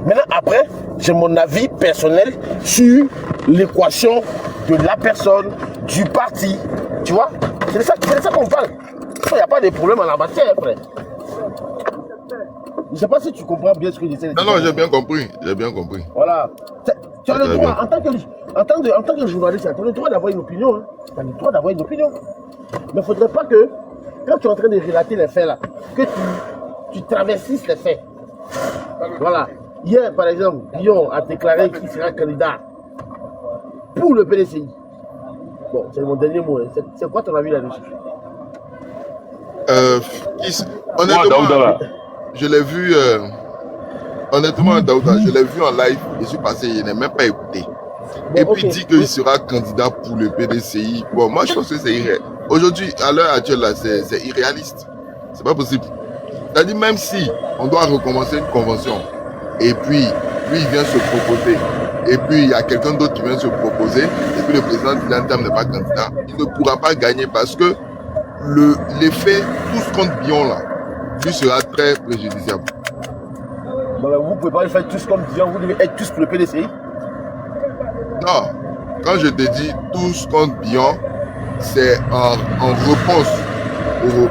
Maintenant, après, j'ai mon avis personnel sur l'équation de la personne, du parti. Tu vois? C'est de ça qu'on parle. Il n'y a pas de problème en la matière, frère. je ne sais pas si tu comprends bien ce que j'essaie de dire. Non, non, j'ai bien compris. J'ai bien compris. Voilà. Tu as le droit, en tant que journaliste, tu as le droit d'avoir une opinion. Hein. Tu as le droit d'avoir une opinion. Mais il ne faudrait pas que, quand tu es en train de relater les faits là, que tu traversisses les faits. Voilà. Hier, par exemple, Guillaume a déclaré qu'il sera candidat pour le PDCI. Bon, c'est mon dernier mot. Hein. C'est quoi ton avis là-dessus? Honnêtement, je l'ai vu. Honnêtement, Daouda, je l'ai vu en live. Je suis passé, il n'est même pas écouté. Bon, et puis il dit qu'il sera candidat pour le PDCI. Bon, moi je pense que c'est irréaliste. Aujourd'hui, à l'heure actuelle, là, c'est irréaliste. C'est pas possible. C'est-à-dire, même si on doit recommencer une convention, et puis lui il vient se proposer, et puis il y a quelqu'un d'autre qui vient se proposer, et puis le président Dylan Tam n'est pas candidat, il ne pourra pas gagner parce que l'effet tous contre Bion là, lui sera très préjudiciable. Bon, vous ne pouvez pas le faire tous comme Bion, vous devez être tous pour le PDCI. Non, quand je te dis tous contre Bion, c'est en réponse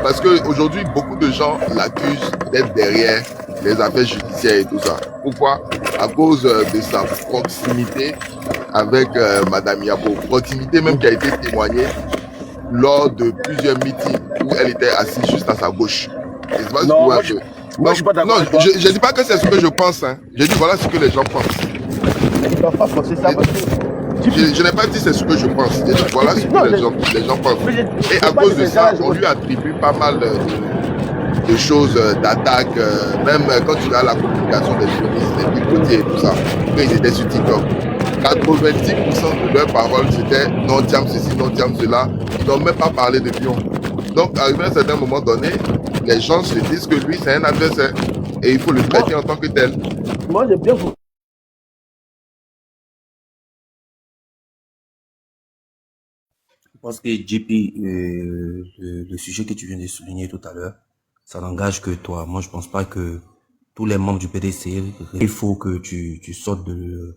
parce qu'aujourd'hui, beaucoup de gens l'accusent d'être derrière les affaires judiciaires et tout ça. Pourquoi? À cause de sa proximité avec Madame Yabo. Proximité même qui a été témoignée lors de plusieurs meetings où elle était assise juste à sa gauche. Non, moi, je suis pas d'accord. Non, je dis pas que c'est ce que je pense. Hein. Je dis voilà ce que les gens pensent. Ils ne doivent pas penser ça parce que... Je n'ai pas dit c'est ce que je pense. Je dis voilà ce que les gens pensent. Et à cause de ça, on lui attribue pas mal de choses, d'attaques. Même quand tu as la communication des journalistes, des picotiers et tout ça, quand ils étaient sur TikTok, 90% de leurs paroles c'était non, tiens ceci, non, tiens cela. Ils n'ont même pas parlé de Bion. Donc, arrivé à un certain moment donné, les gens se disent que lui, c'est un adversaire. Et il faut le traiter en tant que tel. Moi, j'ai bien compris. Je pense que JP, le sujet que tu viens de souligner tout à l'heure, ça n'engage que toi. Moi, je pense pas que tous les membres du PDC, il faut que tu sortes de